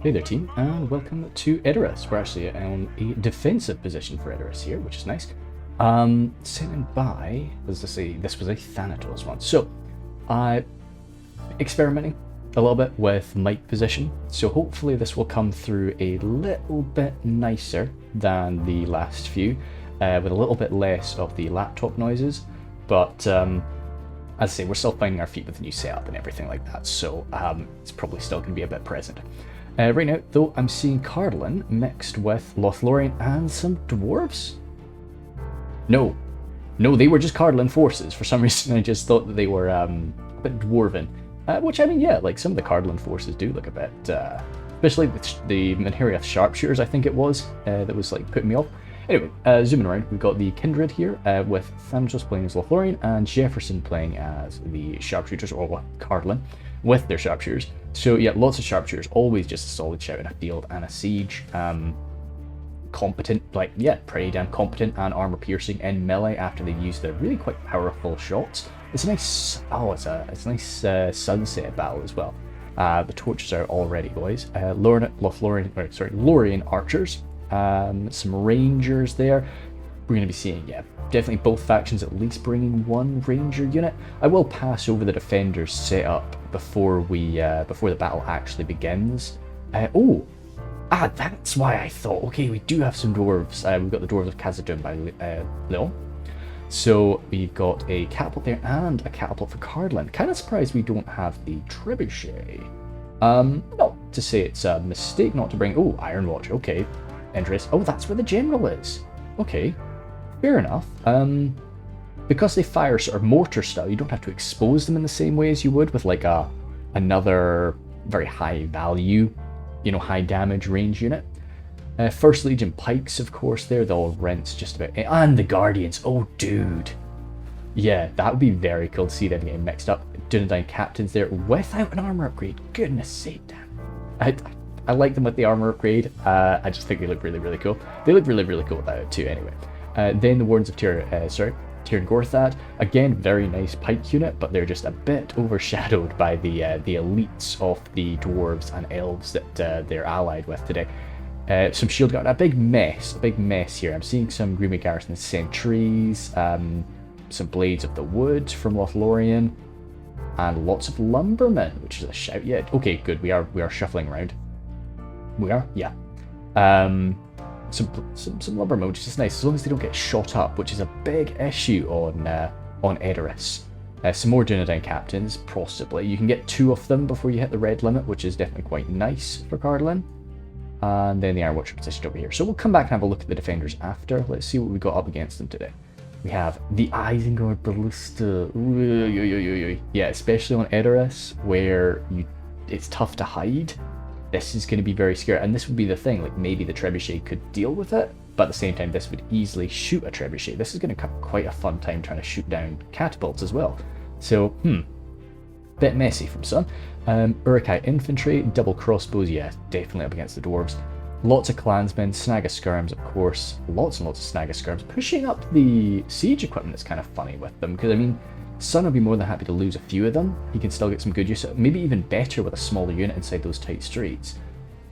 Hey there team, and welcome to Edoras. We're actually on a defensive position for Edoras here, which is nice. Sitting by, as I say, this was a Thanatos one. So, experimenting a little bit with mic position. So hopefully this will come through a little bit nicer than the last few, with a little bit less of the laptop noises. But as I say, we're still finding our feet with the new setup and everything like that. So it's probably still going to be a bit present. Right now, though, I'm seeing Cardolan mixed with Lothlorien and some dwarves. No, they were just Cardolan forces. For some reason, I just thought that they were a bit dwarven. Which, I mean, yeah, like some of the Cardolan forces do look a bit, especially with the Menheriath sharpshooters, I think it was, that was like putting me off. Anyway, zooming around, we've got the Kindred here, with Thanatos playing as Lothlorien and Jefferson playing as the sharpshooters, or Cardolan, with their sharpshooters. So yeah, lots of sharpshooters, always just a solid shout in a field and a siege. Competent, like, yeah, pretty damn competent and armor piercing in melee after they've used their really quite powerful shots. It's a nice, it's a nice sunset battle as well. The torches are all ready, boys. Lorien archers, some rangers there. We're going to be seeing, yeah, definitely both factions at least bringing one ranger unit. I will pass over the defenders setup before the battle actually begins. That's why I thought, okay, we do have some dwarves. We've got the dwarves of Khazad by Leon. So we've got a catapult there and a catapult for Cardolan. Kind of surprised we don't have the trebuchet. Not to say it's a mistake not to bring. Oh, Iron Watch. Okay, interest. Oh, that's where the general is. Okay, fair enough. Because they fire sort of mortar style, you don't have to expose them in the same way as you would with like another very high value, high damage range unit. First Legion pikes, of course, there, they'll rinse just about. And the Guardians, oh dude. Yeah, that would be very cool to see them getting mixed up. Dunedain captains there without an armor upgrade. Goodness sake, damn. I like them with the armor upgrade. I just think they look really, really cool. They look really, really cool without it too, anyway. Then the Wardens of Tirn Gorthad. Again, very nice pike unit, but they're just a bit overshadowed by the elites of the dwarves and elves that they're allied with today. Some shield guard, a big mess here. I'm seeing some Greenway Garrison sentries, some blades of the wood from Lothlorien, and lots of lumbermen, which is a shout. Yeah, okay, good. We are shuffling around. We are, yeah. Some lumbermen, which is nice as long as they don't get shot up, which is a big issue on Edoras. Some more Dunedain captains, possibly. You can get 2 of them before you hit the red limit, which is definitely quite nice for Cardolan. And then the Iron Watcher positioned over here. So we'll come back and have a look at the defenders after. Let's see what we got up against them today. We have the Isengard Ballista. Yeah, especially on Edoras, where it's tough to hide. This is going to be very scary. And this would be the thing, like maybe the trebuchet could deal with it, but at the same time, this would easily shoot a trebuchet. This is going to have quite a fun time trying to shoot down catapults as well. So, bit messy from some. Uruk Hai infantry, double crossbows, yeah, definitely up against the dwarves. Lots of clansmen, snag of skirms, of course. Lots and lots of snag of skirms. Pushing up the siege equipment is kind of funny with them, because I mean, Sun would be more than happy to lose a few of them. He can still get some good use of it. Maybe even better with a smaller unit inside those tight streets.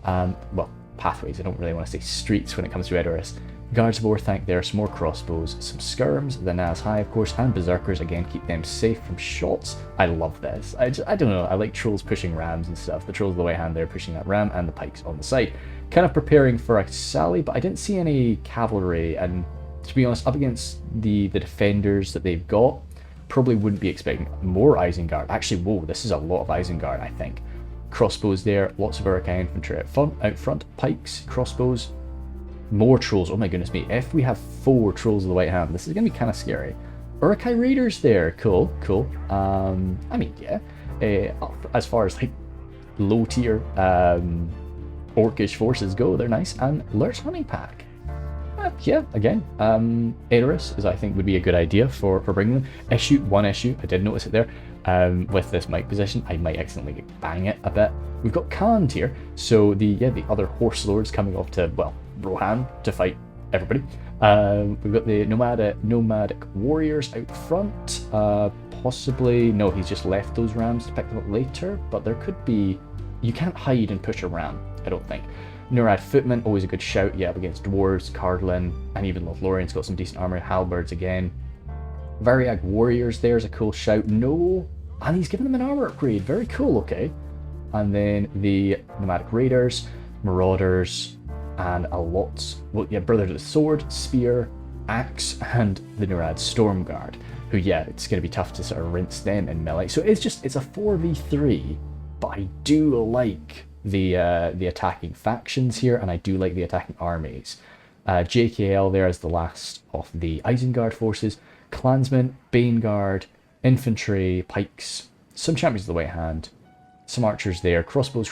Well, pathways, I don't really want to say streets when it comes to Edoras. Guards of Orthanc there, some more crossbows, some skirms, the Naz High, of course, and berserkers, again, keep them safe from shots. I love this. I don't know, I like trolls pushing rams and stuff. The trolls of the right hand there pushing that ram, and the pikes on the side. Kind of preparing for a sally, but I didn't see any cavalry, and to be honest, up against the defenders that they've got, probably wouldn't be expecting more Isengard. Actually, whoa, this is a lot of Isengard, I think. Crossbows there, lots of Uruk Hai infantry out front, pikes, crossbows, more trolls. Oh my goodness me, if we have 4 trolls of the white hand, this is going to be kind of scary. Uruk Hai raiders there, cool. I mean, yeah, as far as like low tier orcish forces go, they're nice. And Lurch hunting pack. Yeah, again, Edoras is, I think, would be a good idea for bringing them. One issue, I did notice it there, with this mic position, I might accidentally bang it a bit. We've got Khand here, so the other horse lords coming off to, well, Rohan to fight everybody. We've got the nomadic warriors out front. Possibly, no, he's just left those rams to pick them up later, but there could be you can't hide and push around, I don't think. Nurad Footman, always a good shout, yeah, against Dwarves, Cardolan, and even Lothlorien's got some decent armor. Halberds again. Variag Warriors there's a cool shout. No, and he's given them an armor upgrade. Very cool, okay. And then the Nomadic Raiders, Marauders, and a lot, well, yeah, Brothers of the Sword, Spear, Axe, and the Nurad Stormguard, who, yeah, it's going to be tough to sort of rinse them in melee. So it's a 4v3, but I do like the attacking factions here, and I do like the attacking armies. JKL there is the last of the Isengard forces. Clansmen, Baneguard, Infantry, Pikes, some Champions of the White Hand, some Archers there, Crossbows,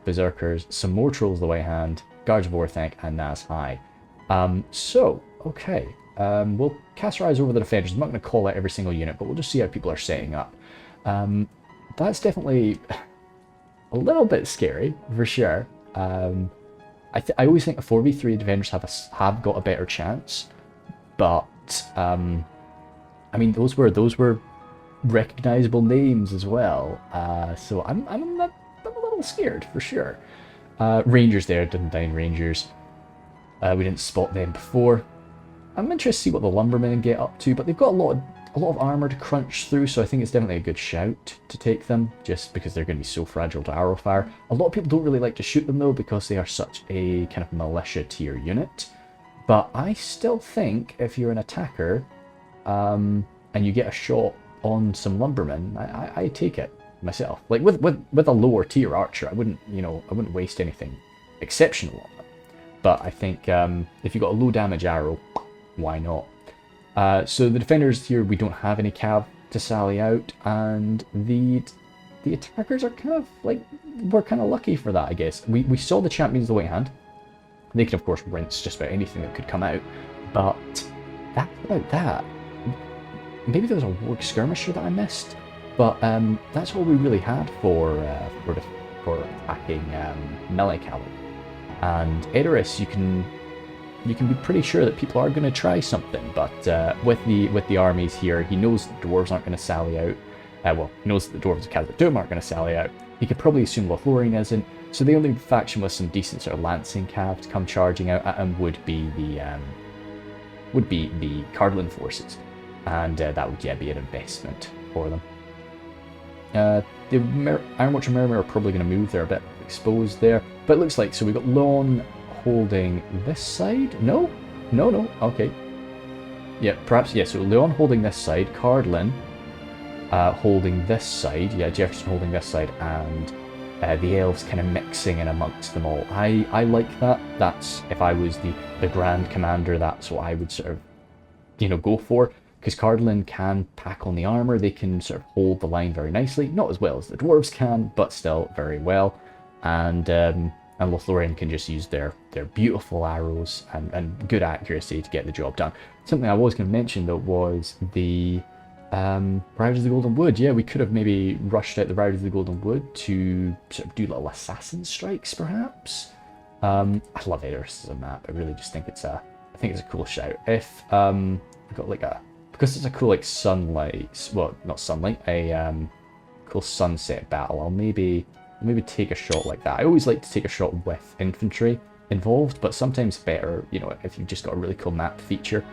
Berserkers, some more Trolls of the White Hand, Guards of Orthanc, and Naz High. Okay. We'll cast our eyes over the defenders. I'm not going to call out every single unit, but we'll just see how people are setting up. That's definitely a little bit scary, for sure. I always think a 4v3 defenders have got a better chance, but I mean, those were recognizable names as well. So I'm a little scared, for sure. Rangers there, Dundine Rangers. We didn't spot them before. I'm interested to see what the Lumbermen get up to, but they've got a lot of armor to crunch through, so I think it's definitely a good shout to take them, just because they're going to be so fragile to arrow fire. A lot of people don't really like to shoot them though, because they are such a kind of militia tier unit. But I still think if you're an attacker, and you get a shot on some Lumbermen, I take it myself. Like with a lower tier archer, I wouldn't waste anything exceptional on them. But I think if you got a low damage arrow, why not? So the defenders here, we don't have any cav to sally out, and the attackers are kind of like, we're kind of lucky for that, I guess. We saw the Champions of the White Hand. They can of course rinse just about anything that could come out, but that's about that. Maybe there was a Warg Skirmisher that I missed, but that's all we really had for attacking melee cavalry. And Edoras, you can be pretty sure that people are going to try something, but with the armies here, he knows the dwarves aren't going to sally out. He knows that the dwarves of Khazad aren't going to sally out. He could probably assume Lothlorien isn't. So the only faction with some decent sort of lancing cav to come charging out at him would be the Cardolan forces, and that would be an investment for them. The Ironwatch and Merrimere are probably going to move. They're a bit exposed there, but it looks like, so we've got Lon holding this side. No, okay, yeah, perhaps, yeah, so Leon holding this side, Cardolan holding this side, yeah, Jefferson holding this side, and the elves kind of mixing in amongst them all. I like that. That's, if I was the Grand Commander, that's what I would sort of, go for, because Cardolan can pack on the armor. They can sort of hold the line very nicely, not as well as the dwarves can, but still very well. And Lothlorien can just use their beautiful arrows and good accuracy to get the job done. Something I was going to mention though was the Riders of the Golden Wood. Yeah, we could have maybe rushed out the Riders of the Golden Wood to sort of do little assassin strikes, perhaps. I love Edoras as a map. I really just think it's a cool shout. If we've got like because it's a cool like sunlight, well, not sunlight, a cool sunset battle, I'll maybe take a shot like that. I always like to take a shot with infantry involved, but sometimes better, if you've just got a really cool map feature,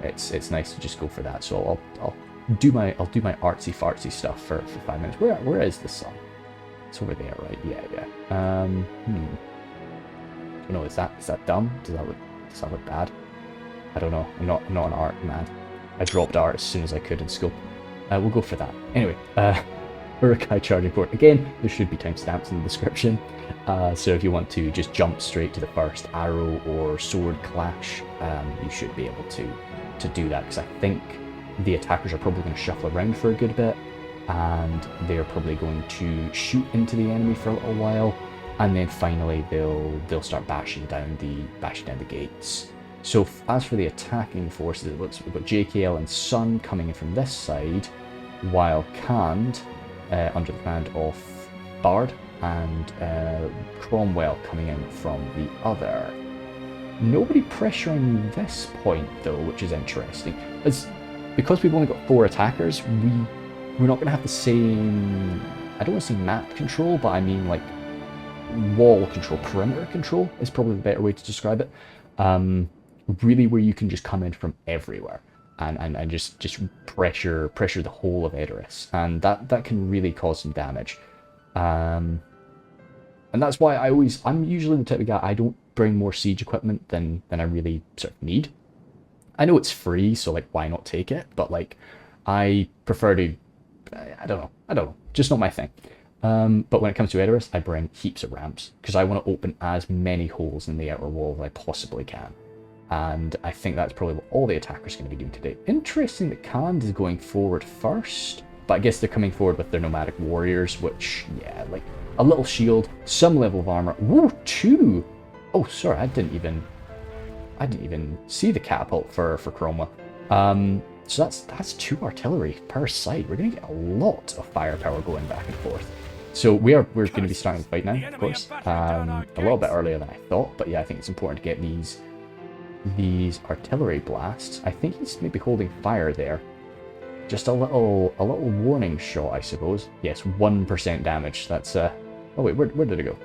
it's nice to just go for that. So I'll do my artsy fartsy stuff for 5 minutes. Where is the sun? It's over there, right? Yeah. I don't know. Is that dumb? Does that look bad? I don't know. I'm not an art man. I dropped art as soon as I could in scope. We'll go for that. Anyway, Uruk Hai charging port. Again, there should be timestamps in the description. So if you want to just jump straight to the first arrow or sword clash, you should be able to do that, because I think the attackers are probably going to shuffle around for a good bit, and they're probably going to shoot into the enemy for a little while, and then finally they'll start bashing down the gates. So as for the attacking forces, it looks we've got JKL and Sun coming in from this side, while Khand, under the command of Bard, and Cromwell coming in from the other. Nobody pressuring this point though, which is interesting. Because we've only got 4 attackers, we're not going to have the same, I don't want to say map control, but I mean like wall control, perimeter control is probably the better way to describe it. Really where you can just come in from everywhere and just pressure the whole of Edoras, and that can really cause some damage. And that's why I'm usually the type of guy, I don't bring more siege equipment than I really sort of need. I know it's free, so like why not take it? But like I prefer to, I don't know, just not my thing. But when it comes to Edoras, I bring heaps of ramps because I want to open as many holes in the outer wall as I possibly can. And I think that's probably what all the attackers are going to be doing today. Interesting that Khand is going forward first, but I guess they're coming forward with their nomadic warriors, which, yeah, like a little shield, some level of armor. Woo, 2! Oh, sorry, I didn't even see the catapult for Chroma. So that's 2 artillery per side. We're going to get a lot of firepower going back and forth. So we're going to be starting the fight now, of course. A little bit earlier than I thought, but yeah, I think it's important to get these artillery blasts. I think he's maybe holding fire there. Just a little warning shot, I suppose. Yes, 1% damage. That's oh wait, where did it go?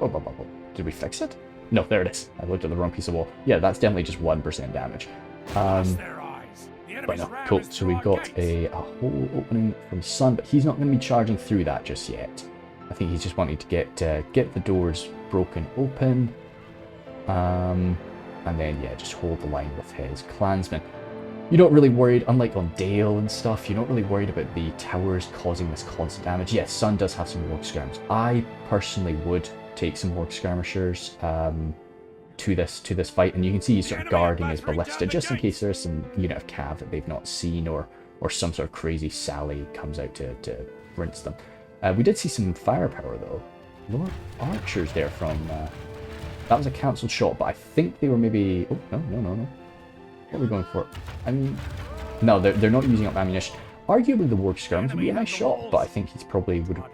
Oh, did we fix it? No, there it is. I looked at the wrong piece of wall. Yeah, that's definitely just 1% damage. But no, cool. So we've got a hole opening from Sun, but he's not going to be charging through that just yet. I think he's just wanting to get the doors broken open. And then, yeah, just hold the line with his clansmen. You're not really worried, unlike on Dale and stuff, you're not really worried about the towers causing this constant damage. Yes, Sun does have some Orc skirmishers. I personally would take some Orc skirmishers to this fight, and you can see he's sort of guarding his ballista just in case there's some unit of cav that they've not seen, or some sort of crazy sally comes out to rinse them. We did see some firepower though. More archers there from... that was a cancelled shot, but I think they were maybe... Oh, no. What are we going for? I mean... No, they're not using up ammunition. Arguably the Warg skirms would be a nice shot, but I think he's probably would have...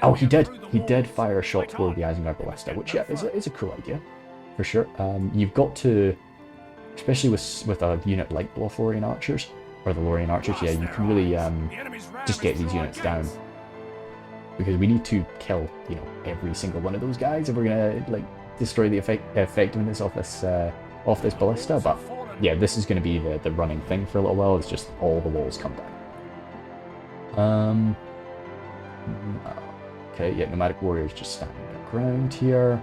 Oh, he did! He did fire a shot toward the Isengard ballista, which, yeah, is a cool idea. For sure. You've got to... Especially with a unit like Lothlorien archers, or the Lorien archers, yeah, you can really just get these units down. Because we need to kill, you know, every single one of those guys if we're gonna, like, destroy the effectiveness of this ballista. But yeah, this is going to be the running thing for a little while. It's just all the walls come down. Okay, yeah, nomadic warriors just standing their ground here.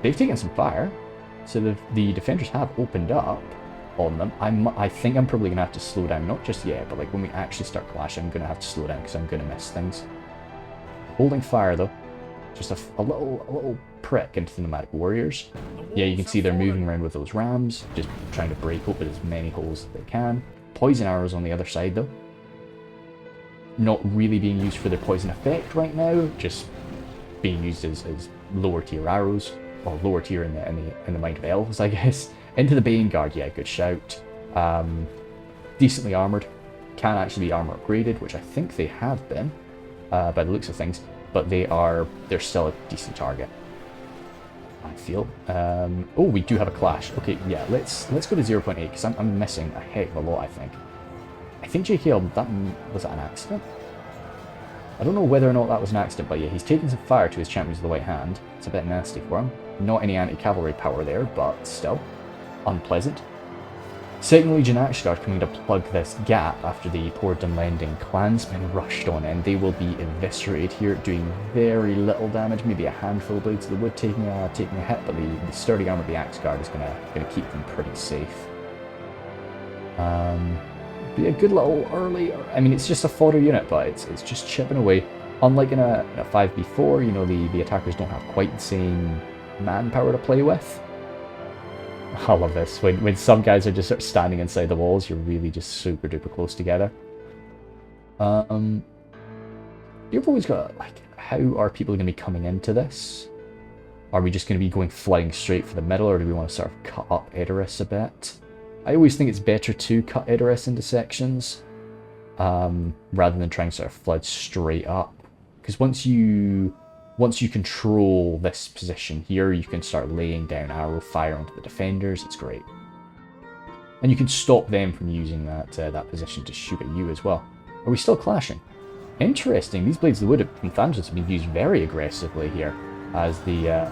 They've taken some fire, so the defenders have opened up on them. I think I'm probably going to have to slow down, not just yet, but like when we actually start clashing, I'm going to have to slow down because I'm going to miss things. Holding fire though. Just a little prick into the nomadic warriors. Yeah, you can see they're moving around with those rams, just trying to break open as many holes as they can. Poison arrows on the other side though. Not really being used for their poison effect right now, just being used as lower tier arrows, or lower tier in the mind of elves, I guess. Into the Bane Guard, yeah, good shout. Decently armoured. Can actually be armour upgraded, which I think they have been, by the looks of things. But they're still a decent target, I feel. Oh, we do have a clash. Okay, yeah, let's go to 0.8 because I'm missing a heck of a lot. I think JKL, was that an accident? I don't know whether or not that was an accident, but yeah, he's taking some fire to his champions of the White Hand. It's a bit nasty for him. Not any anti-cavalry power there, but still unpleasant. Second Legion Axguard coming to plug this gap after the poor Dunlending clansmen rushed on in. They will be eviscerated here, doing very little damage, maybe a handful of blades of the wood taking a hit, but the sturdy armor of the Axguard is gonna keep them pretty safe. Be a good little early. I mean, it's just a fodder unit, but it's just chipping away. Unlike in a 5v4, you know, the attackers don't have quite the same manpower to play with. I love this. When some guys are just sort of standing inside the walls, you're really just super duper close together. You've always got, like, how are people going to be coming into this? Are we just going to be going flying straight for the middle, or do we want to sort of cut up Edoras a bit? I always think it's better to cut Edoras into sections, rather than trying to sort of flood straight up. Because once you control this position here, you can start laying down arrow fire onto the defenders. It's great. And you can stop them from using that position to shoot at you as well. Are we still clashing? Interesting. These Blades of the Wood from Thanos have been used very aggressively here as the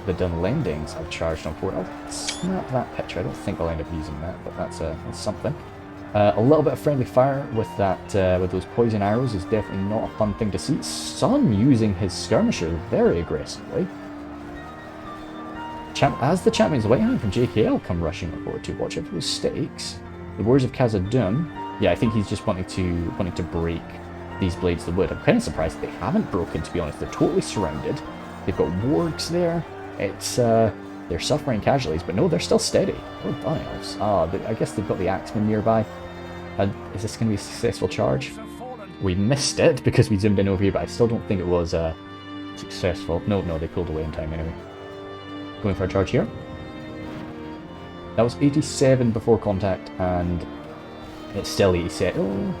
Dunlendings have charged on forward. I'll snap that picture. I don't think I'll end up using that, but that's something. A little bit of friendly fire with that with those poison arrows is definitely not a fun thing to see. Sun using his skirmisher very aggressively. As the champions of White Hand from JKL come rushing forward to watch out for those stakes. The Warriors of Khazad. Yeah, I think he's just wanting to break these Blades of the Wood. I'm kind of surprised they haven't broken, to be honest. They're totally surrounded. They've got wargs there. It's they're suffering casualties, but no, they're still steady. Oh, done, elves. I guess they've got the Axemen nearby. Is this going to be a successful charge? We missed it because we zoomed in over here, but I still don't think it was successful. No, they pulled away in time anyway. Going for a charge here. That was 87 before contact, and it's still 87. Oh,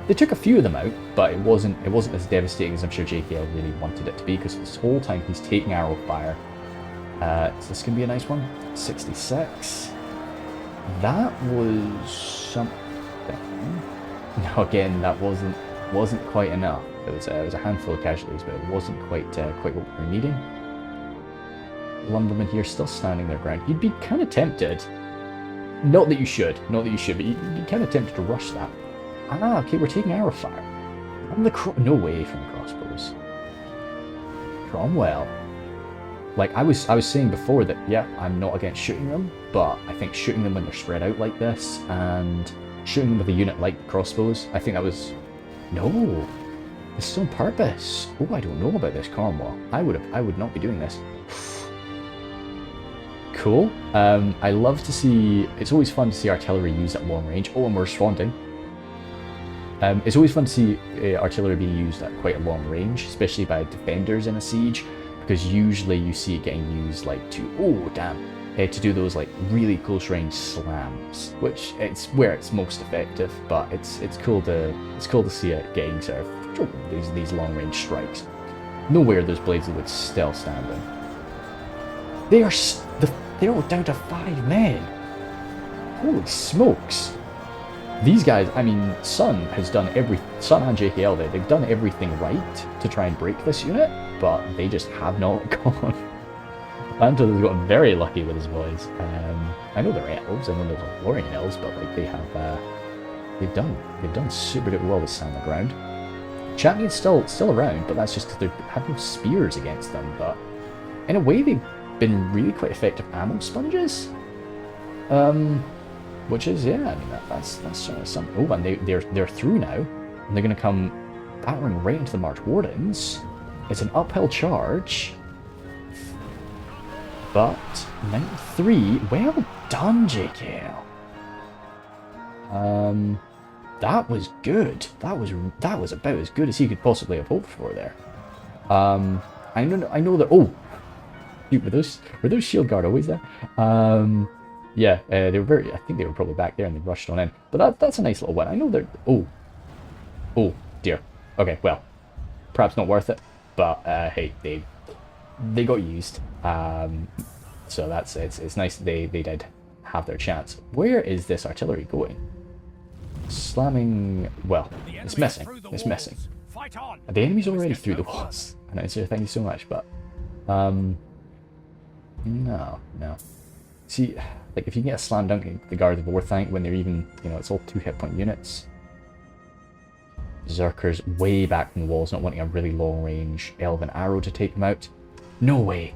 they took a few of them out, but it wasn't as devastating as I'm sure JKL really wanted it to be, because this whole time he's taking arrow fire. So this can be a nice one. 66. That was something. Now again, that wasn't quite enough. It was a handful of casualties, but it wasn't quite what we were needing. Lumbermen here still standing their ground. You'd be kind of tempted. Not that you should, but you'd be kind of tempted to rush that. Okay, we're taking arrow fire. No way from the crossbows. Cromwell. Like I was saying before that, yeah, I'm not against shooting them, but I think shooting them when they're spread out like this and shooting them with a unit like the crossbows, I think that was... No! This is on purpose. Oh, I don't know about this, Cromwell. I would not be doing this. Cool. I love to see... It's always fun to see artillery used at long range. Oh, and we're responding. It's always fun to see artillery being used at quite a long range, especially by defenders in a siege, because usually you see it getting used like to do those like really close range slams, which it's where it's most effective. But it's cool to see it getting sort of these long range strikes. Nowhere those Blades of Wood still standing. They're all down to 5 men. Holy smokes! These guys, I mean, Sun and JKL, they've done everything right to try and break this unit, but they just have not gone. Lanto has gotten very lucky with his boys. I know they're elves, I know they're Lothlorien elves, but like they've done super duper well with stand the ground. Champion's still around, but that's just because they have no spears against them. But in a way, they've been really quite effective ammo sponges. Which is, yeah, I mean that's something. Oh, and they're through now, and they're going to come battering right into the March Wardens. It's an uphill charge, but 93. Well done, JKL. That was good. That was about as good as he could possibly have hoped for there. I know that. Oh, were those shield guard always there? Yeah, they were very. I think they were probably back there and they rushed on in. But that's a nice little one. I know they're. Oh dear. Okay, well, perhaps not worth it. But hey, they got used. So that's it's nice that they did have their chance. Where is this artillery going? Slamming. Well, it's missing. It's missing. The enemy's already through the walls. And I say thank you so much, but no. See, like if you get a slam dunk the Guard of Orthanc when they're even, it's all 2 hit point units. Berserkers way back from the walls, not wanting a really long range elven arrow to take them out. No way.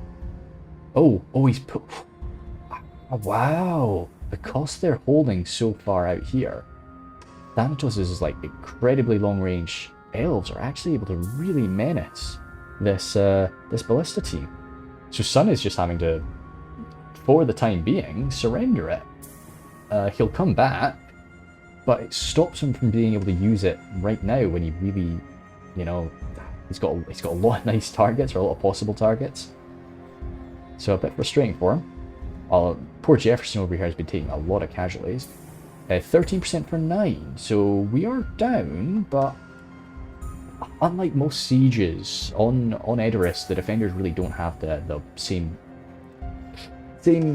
Oh, he's put. Oh, wow. Because they're holding so far out here, Thanatos' is like incredibly long range elves are actually able to really menace this ballista team. So Sun is just having to, for the time being, surrender it. He'll come back, but it stops him from being able to use it right now when he really, he's got a lot of nice targets, or a lot of possible targets. So a bit frustrating for him. Poor Jefferson over here has been taking a lot of casualties. 13% for 9, so we are down, but unlike most sieges on Edoras, the defenders really don't have the same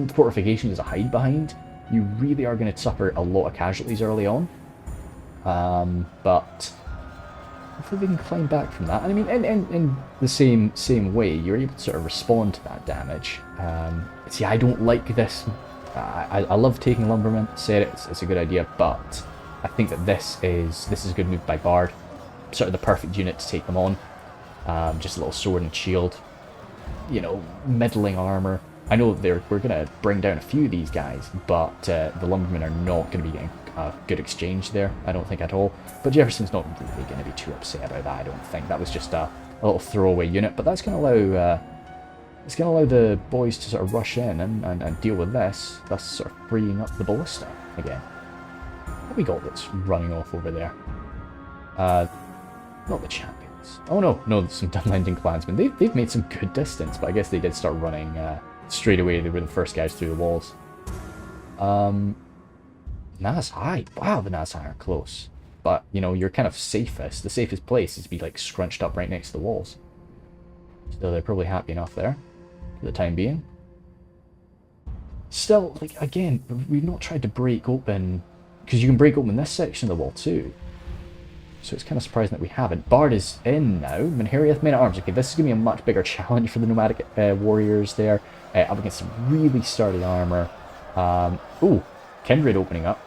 fortifications to hide behind. You really are going to suffer a lot of casualties early on. But hopefully they can climb back from that. And I mean, in the same way, you're able to sort of respond to that damage. See, I don't like this. I love taking Lumbermen. Said it's a good idea, but I think that this is a good move by Bard. Sort of the perfect unit to take them on. Just a little sword and shield. You know, middling armor. I know we're going to bring down a few of these guys, but the Lumbermen are not going to be getting a good exchange there, I don't think at all. But Jefferson's not really going to be too upset about that, I don't think. That was just a little throwaway unit, but that's going to allow the boys to sort of rush in and deal with this, thus sort of freeing up the ballista again. What we got that's running off over there? Not the champions. Oh no, some Dunlending clansmen. They've made some good distance, but I guess they did start running straight away. They were the first guys through the walls. Naz High. Wow, the Naz High are close. But, you know, you're kind of safest. The safest place is to be, like, scrunched up right next to the walls. So they're probably happy enough there, for the time being. Still, like, again, we've not tried to break open... Because you can break open this section of the wall, too. So it's kind of surprising that we haven't. Bard is in now. Menheriath Men-at-Arms. Okay, this is going to be a much bigger challenge for the nomadic warriors there. Up against some really sturdy armor. Ooh, Kindred opening up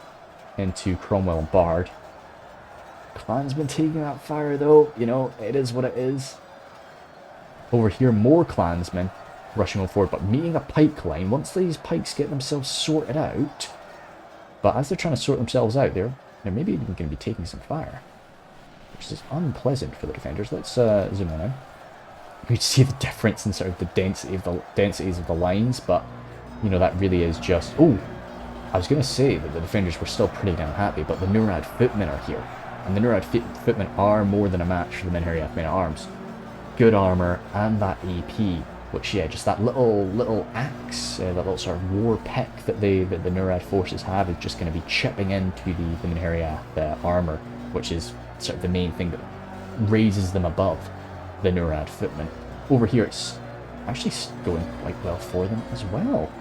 into Cromwell and Bard. Clansmen taking that fire though, you know, it is what it is. Over here, more clansmen rushing on forward, but meeting a pike line. Once these pikes get themselves sorted out, but as they're trying to sort themselves out, they're maybe even going to be taking some fire, which is unpleasant for the defenders. Let's zoom in now. You can see the difference in sort of the densities of the lines, but you know that really is just. Oh, I was going to say that the defenders were still pretty damn happy, but the Nurad footmen are here. And the Nurad footmen are more than a match for the Menheriath Men-at-Arms. Good armor and that AP, which, yeah, just that little axe, that little sort of war pick that the Nurad forces have is just going to be chipping into the Menheriath armor, which is sort of the main thing that raises them above the Nurad footmen. Over here, it's actually going quite well for them as well.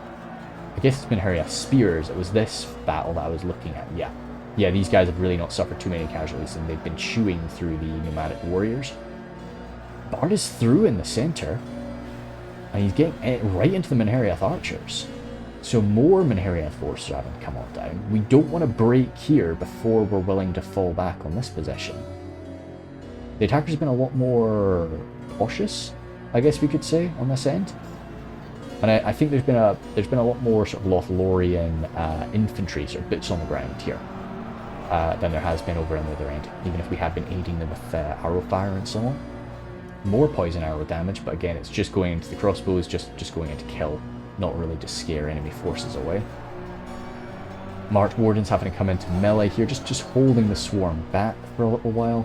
I guess it's been Menheriath spears. It was this battle that I was looking at. Yeah, these guys have really not suffered too many casualties, and they've been chewing through the nomadic warriors. Bard is through in the center, and he's getting right into the Menheriath archers. So more Menheriath forces are having to come on down. We don't want to break here before we're willing to fall back on this position. The attacker's been a lot more cautious, I guess we could say, on this end. And I think there's been a lot more sort of Lothlorien infantry, sort of boots on the ground here, than there has been over on the other end, even if we have been aiding them with arrow fire and so on. More poison arrow damage, but again, it's just going into the crossbows, just going into kill, not really to scare enemy forces away. March Wardens having to come into melee here, just holding the swarm back for a little while.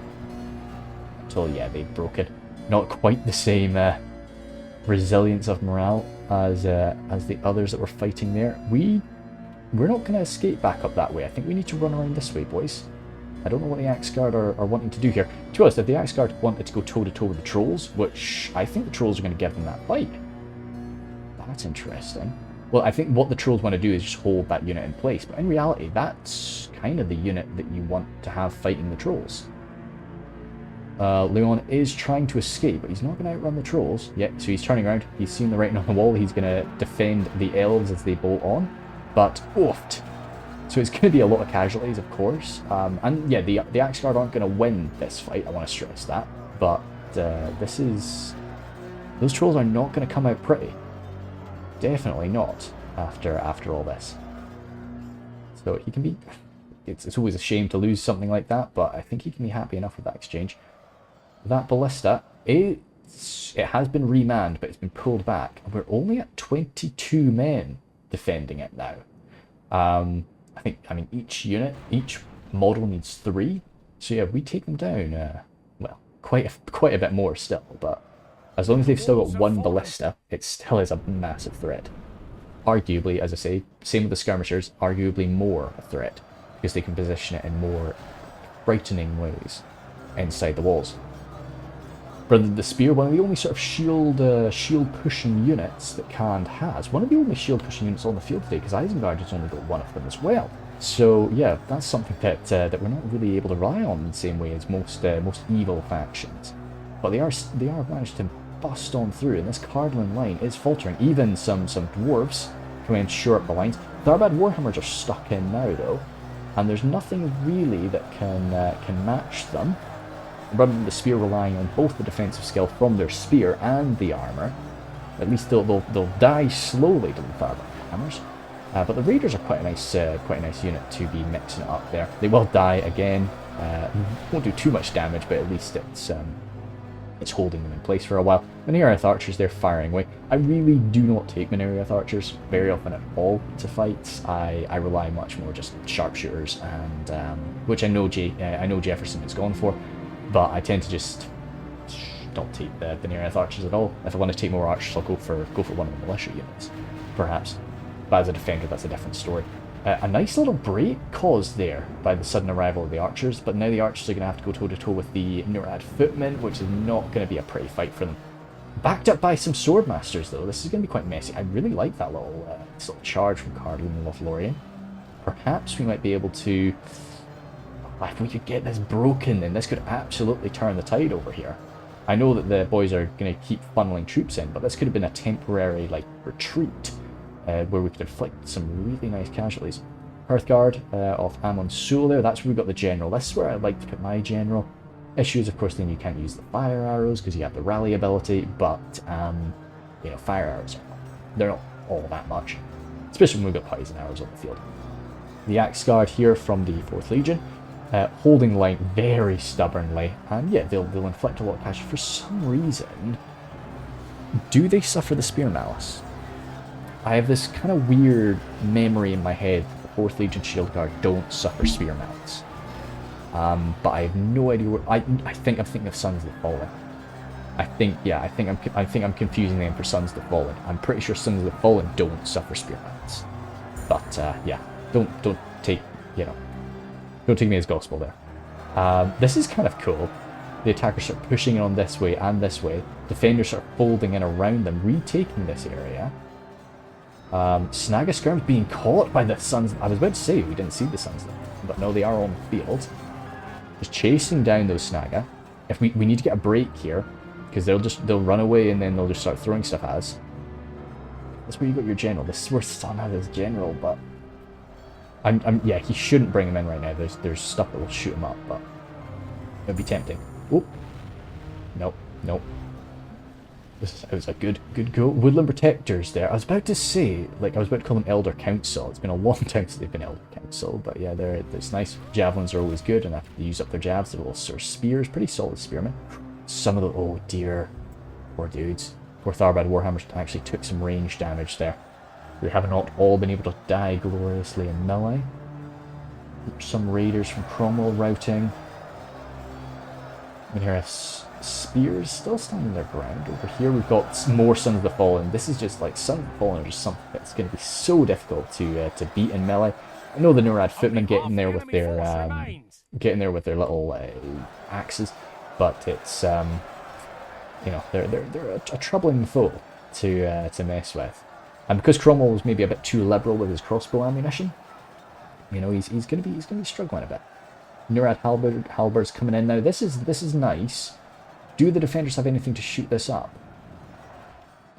Until, yeah, they broke it. Not quite the same resilience of morale as the others that were fighting there. We're not going to escape back up that way. I think we need to run around this way, boys. I don't know what the Axeguard are wanting to do here. To be honest, if the Axeguard wanted to go toe-to-toe with the Trolls, which I think the Trolls are going to give them that fight. That's interesting. Well, I think what the Trolls want to do is just hold that unit in place, but in reality, that's kind of the unit that you want to have fighting the Trolls. Leon is trying to escape, but he's not going to outrun the Trolls. Yeah, so he's turning around. He's seen the writing on the wall. He's going to defend the Elves as they bolt on. But, oofed. So it's going to be a lot of casualties, of course. And yeah, the Axeguard aren't going to win this fight. I want to stress that. But this is... Those Trolls are not going to come out pretty. Definitely not after all this. So he can be... It's always a shame to lose something like that, but I think he can be happy enough with that exchange. That ballista, it has been remanned, but it's been pulled back. We're only at 22 men defending it now. I mean, each model needs 3. So yeah, we take them down, well, quite a bit more still, but as long as they've still got 1 ballista, it still is a massive threat. Arguably, as I say, same with the skirmishers, arguably more a threat, because they can position it in more frightening ways inside the walls. For the spear, one of the only sort of shield pushing units that Khand has. One of the only shield pushing units on the field today, because Isengard has only got 1 of them as well. So yeah, that's something that we're not really able to rely on in the same way as most evil factions. But they are managed to bust on through, and this Cardolan line is faltering. Even some dwarves come in short up the lines. Tharbad Warhammers are stuck in now though, and there's nothing really that can match them. Remember, the spear relying on both the defensive skill from their spear and the armor. At least they'll die slowly to the Tharbad Warhammers. But the Raiders are quite a nice unit to be mixing it up there. They will die again. Won't do too much damage, but at least it's holding them in place for a while. Minareth archers, they're firing away. I really do not take Minareth archers very often at all to fights. I rely much more just sharpshooters, and which I know Jefferson has gone for, but I tend to just not take the Minareth archers at all. If I want to take more archers, I'll go for one of the militia units, perhaps. But as a defender, that's a different story. A nice little break caused there by the sudden arrival of the archers, but now the archers are going to have to go toe-to-toe with the Nurad footmen, which is not going to be a pretty fight for them. Backed up by some swordmasters, though. This is going to be quite messy. I really like that little charge from Cardolan and Lothlorien. Perhaps we might be able to... If we could get this broken, then this could absolutely turn the tide over here. I know that the boys are going to keep funneling troops in, but this could have been a temporary, retreat. Where we could inflict some really nice casualties. Hearthguard of Amon Sul there, that's where we got the general. This is where I like to put my general. Issues, of course, then you can't use the fire arrows because you have the rally ability, but, fire arrows, they're not all that much. Especially when we've got poison arrows on the field. The Axe Guard here from the 4th Legion, holding the line very stubbornly, and yeah, they'll inflict a lot of casualties. For some reason, do they suffer the Spear Malice? I have this kind of weird memory in my head that the 4th Legion Shield Guard don't suffer Spear Malice. But I have no idea where... I think I'm thinking of Sons of the Fallen. I think I'm confusing them for Sons of the Fallen. I'm pretty sure Sons of the Fallen don't suffer Spear Malice. But, yeah, don't take me as gospel there. This is kind of cool. The attackers start pushing in on this way and this way. Defenders start folding in around them, retaking this area. Snaga Skirm's being caught by the Sons. I was about to say we didn't see the Sons, but no, they are on the field. Just chasing down those Snaga. If we need to get a break here, because they'll run away and then they'll just start throwing stuff at us. That's where you got your general. This is where Sun had his general, but yeah, he shouldn't bring him in right now. There's stuff that will shoot him up, but it'd be tempting. Oh, nope. It was a good go. Woodland Protectors there. I was about to say, I was about to call them Elder Council. It's been a long time since they've been Elder Council, but yeah, it's nice. Javelins are always good, and after they use up their jabs, they're little sort of spears. Pretty solid spearmen. Some of the... Oh dear. Poor dudes. Poor Tharbad Warhammers actually took some range damage there. They have not all been able to die gloriously in melee. Some raiders from Cromwell routing. I mean, here spears still standing their ground. Over here we've got more Sons of the Fallen. This is just Sons of the Fallen are just something that's going to be so difficult to beat in melee. I know the Nurad footmen getting there with their little axes, but it's they're a troubling foe to mess with. And because Cromwell was maybe a bit too liberal with his crossbow ammunition, he's going to be struggling a bit. Nurad halberds coming in now. This is nice. Do the defenders have anything to shoot this up?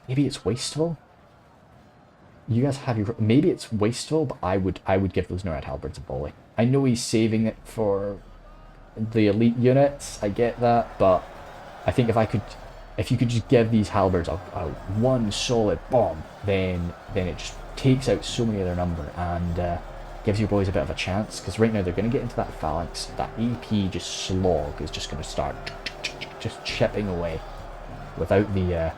Maybe it's wasteful. You guys have your... Maybe it's wasteful, but I would give those Nurad halberds a volley. I know he's saving it for the elite units. I get that, but I think if you could just give these halberds a one solid bomb, then it just takes out so many of their number and gives your boys a bit of a chance. Because right now they're going to get into that phalanx. That AP just slog is just going to start just chipping away without the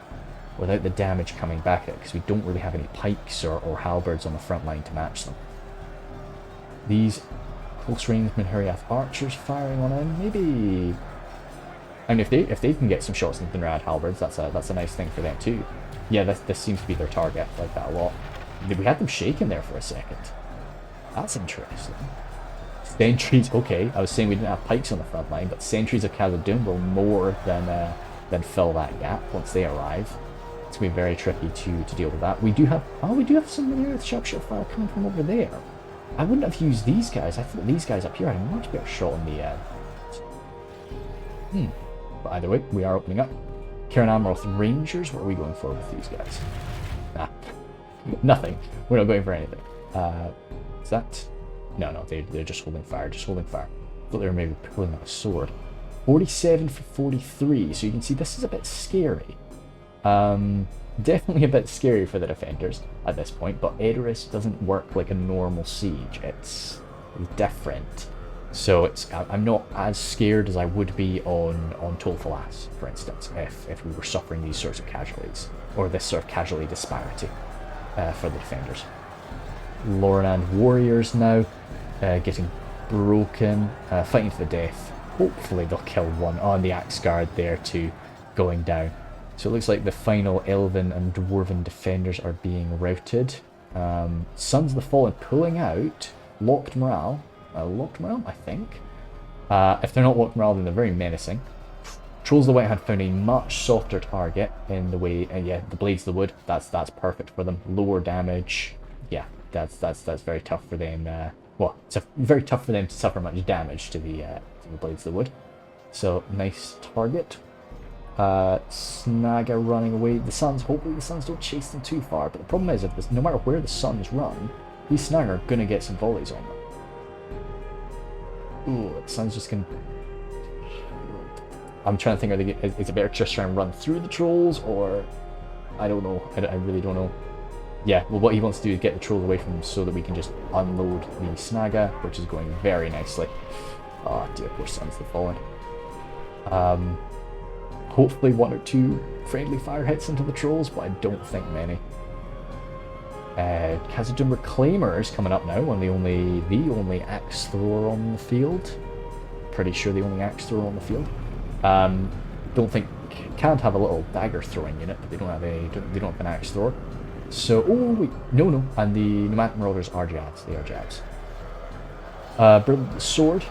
damage coming back at it, because we don't really have any pikes or halberds on the front line to match them. These close range Minhuriath archers firing on in, maybe. And if they can get some shots into the Nurad halberds, that's a nice thing for them too. Yeah, this seems to be their target. I like that a lot. We had them shaking there for a second. That's interesting. Sentries, okay, I was saying we didn't have pikes on the front line, but Sentries of Khazad will more than fill that gap once they arrive. It's going to be very tricky to deal with that. We do have some Minareth sharpshooter fire coming from over there. I wouldn't have used these guys. I thought these guys up here had a much better shot on the But either way, we are opening up. Cairn Amroth Rangers, what are we going for with these guys? Nah. Nothing. We're not going for anything. Is that... No, they're just holding fire, just holding fire. I thought they were maybe pulling out a sword. 47 for 43, so you can see this is a bit scary. Definitely a bit scary for the defenders at this point, but Edoras doesn't work like a normal siege. It's different. So I'm not as scared as I would be on Tolfalas, for instance, if we were suffering these sorts of casualties, or this sort of casualty disparity for the defenders. Lorand warriors now getting broken, fighting to the death. Hopefully they'll kill one. On the Axe Guard there too, going down. So it looks like the final Elven and Dwarven defenders are being routed. Sons of the Fallen pulling out. Locked morale, I think. If they're not locked morale, then they're very menacing. Trolls of the White Hand found a much softer target in the way, yeah, the Blades of the Wood. That's perfect for them. Lower damage. Yeah, that's very tough for them. Well, it's very tough for them to suffer much damage to the Blades of the Wood. So nice target. Snaga running away. The Suns, hopefully the Suns don't chase them too far, but the problem is, no matter where the Suns run, these Snaga are going to get some volleys on them. Ooh, the Suns just can... I'm trying to think, is it better just try and run through the Trolls, or... I don't know, I really don't know. Yeah, well what he wants to do is get the Trolls away from him so that we can just unload the Snaga, which is going very nicely. Oh dear, poor Sons of the Fallen. Hopefully 1 or 2 friendly fire hits into the Trolls, but I don't think many. Khazad Reclaimers coming up now, the only axe thrower on the field. Pretty sure the only axe thrower on the field. Don't think can't have a little dagger throwing unit, but they don't have an axe thrower. So wait, no, and the Nomadic Marauders are jabs. They are jabs. Brilliant Sword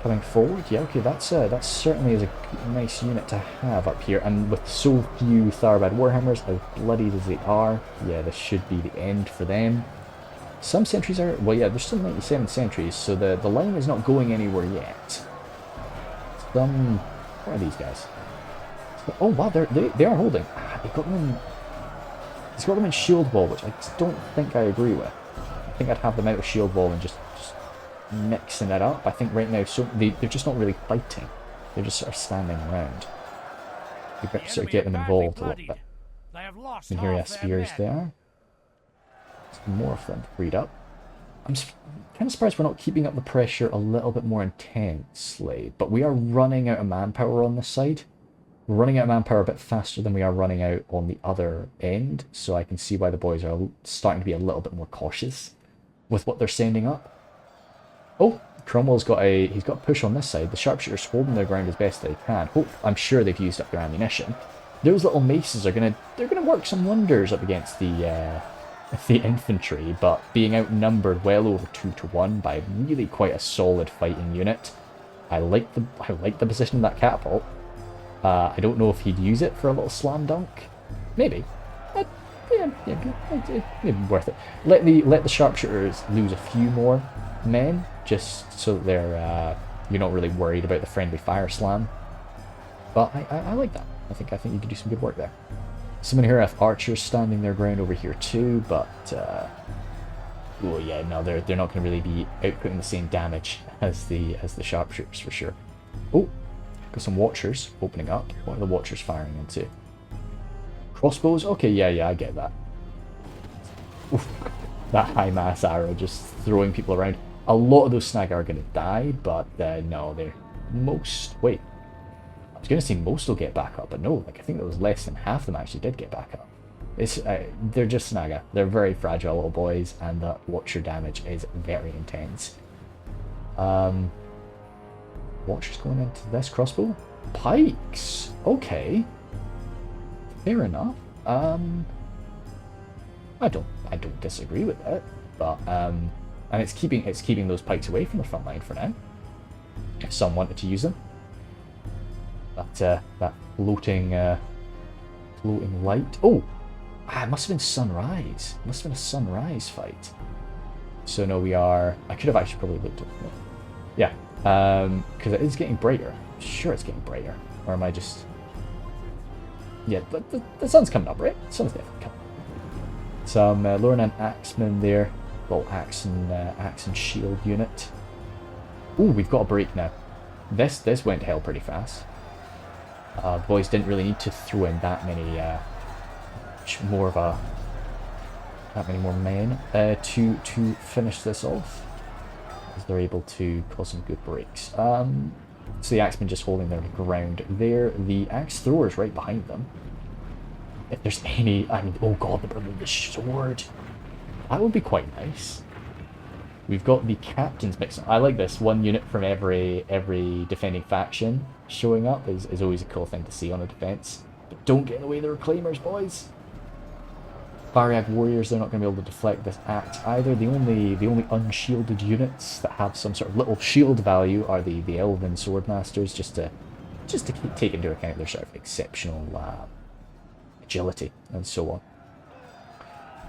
coming forward. Yeah, okay, that certainly is a nice unit to have up here, and with so few Tharbad Warhammers, as bloodied as they are, yeah, this should be the end for them. Some sentries are, well yeah, there's still 97 sentries, so the line is not going anywhere yet. What are these guys? Oh wow, they are holding. He's got them in shield wall, which I don't think I agree with. I think I'd have them out of shield wall and just mixing it up. I think right now, so they're just not really fighting. They're just sort of standing around. We better sort of get them involved a little bit. And here we have spears there. Some more of them freed up. I'm kind of surprised we're not keeping up the pressure a little bit more intensely, but we are running out of manpower on this side. We're running out of manpower a bit faster than we are running out on the other end, so I can see why the boys are starting to be a little bit more cautious with what they're sending up. Oh, Cromwell's got a push on this side. The sharpshooters holding their ground as best they can. I'm sure they've used up their ammunition. Those little maces are they're gonna work some wonders up against the infantry, but being outnumbered well over 2-1 by really quite a solid fighting unit. I like the position of that catapult. I don't know if he'd use it for a little slam dunk. Maybe. Yeah, maybe worth it. Let the sharpshooters lose a few more men, just so that they're you're not really worried about the friendly fire slam. But I like that. I think you could do some good work there. Someone here have archers standing their ground over here too, but oh yeah, no, they're not going to really be outputting the same damage as the sharpshooters for sure. Oh, got some watchers opening up. What are the watchers firing into? Crossbows? Okay, yeah, I get that. Oof, that high mass arrow just throwing people around. A lot of those snag are going to die, but no, wait. I was going to say most will get back up, but no, I think that was less than half of them actually did get back up. They're just Snaga. They're very fragile little boys, and that watcher damage is very intense. Watchers going into this crossbow? Pikes! Okay. Fair enough. I don't disagree with it, but and it's keeping those pikes away from the front line for now. If some wanted to use them. That floating light. Oh, it must have been sunrise. It must have been a sunrise fight. So no, we are... I could have actually probably looked at it. Yeah, because it is getting brighter. I'm sure it's getting brighter. Or am I just... Yeah, the sun's coming up, right? The sun's definitely coming up. Some Lornan Axemen there. Little axe and shield unit. Ooh, we've got a break now. This went to hell pretty fast. The boys didn't really need to throw in that many more men to finish this off, as they're able to cause some good breaks. So the axemen just holding their ground there. The axe throwers right behind them. If there's any, I mean, oh god, the sword. That would be quite nice. We've got the captains mix. I like this. One unit from every defending faction showing up is always a cool thing to see on a defense. But don't get in the way of the reclaimers, boys. Variag warriors, they're not going to be able to deflect this axe either. The only unshielded units that have some sort of little shield value are the elven swordmasters, just to take into account their sort of exceptional agility and so on.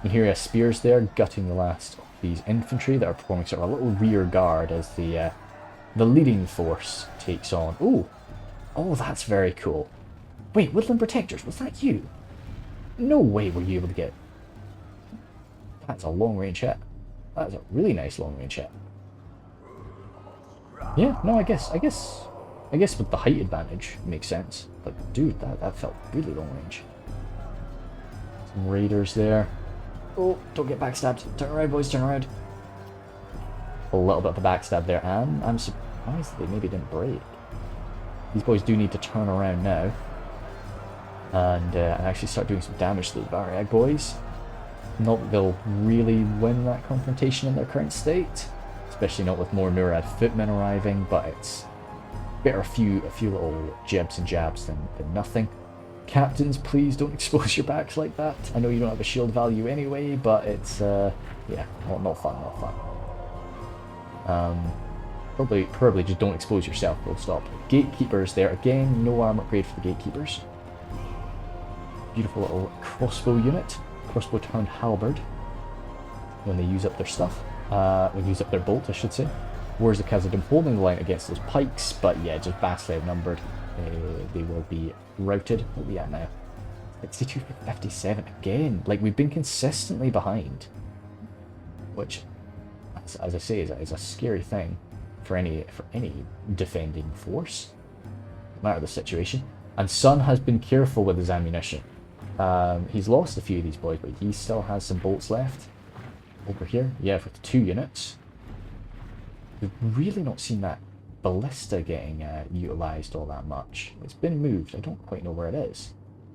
And here are spears there, gutting the last of these infantry that are performing sort of a little rear guard as the leading force takes on. Ooh, oh, that's very cool. Wait, Woodland Protectors, was that you? No way were you able to get... That's a long-range hit. That is a really nice long-range hit. Yeah, no, I guess with the height advantage it makes sense. But dude, that felt really long-range. Some raiders there. Oh, don't get backstabbed. Turn around, boys, turn around. A little bit of a backstab there, and I'm surprised that they maybe didn't break. These boys do need to turn around now. And actually start doing some damage to the Variag boys. Not that they'll really win that confrontation in their current state, especially not with more Murad footmen arriving, but it's better a few little jibs and jabs than nothing. Captains, please don't expose your backs like that. I know you don't have a shield value anyway, but it's yeah, not fun, not fun. Probably just don't expose yourself, full stop. Gatekeepers there, again, no armor upgrade for the gatekeepers. Beautiful little crossbow unit. Crossbow turned halberd when they use up their stuff. When they use up their bolt, I should say. Whereas the Khazad holding the line against those pikes, but yeah, just vastly outnumbered. They will be routed. What are we at now? 62 for 57 again. Like, we've been consistently behind, which, as I say, is a scary thing for any defending force, no matter the situation. And Sun has been careful with his ammunition. He's lost a few of these boys, but he still has some bolts left. Over here, yeah, with 2 units. We've really not seen that ballista getting utilised all that much. It's been moved, I don't quite know where it is.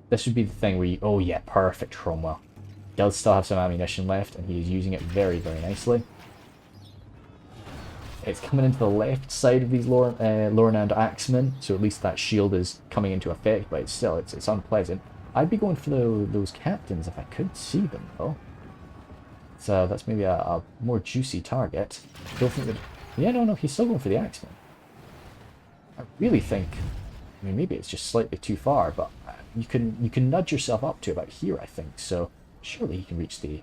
This would be the thing where you, oh yeah, perfect, Cromwell. He does still have some ammunition left, and he is using it very, very nicely. It's coming into the left side of these Lornan Axemen, so at least that shield is coming into effect, but it's still, it's unpleasant. I'd be going for those captains if I could see them, though. So that's maybe a more juicy target. Don't think that... Yeah, no, he's still going for the Axemen. I really think... I mean, maybe it's just slightly too far, but you can nudge yourself up to about here, I think. So surely he can reach the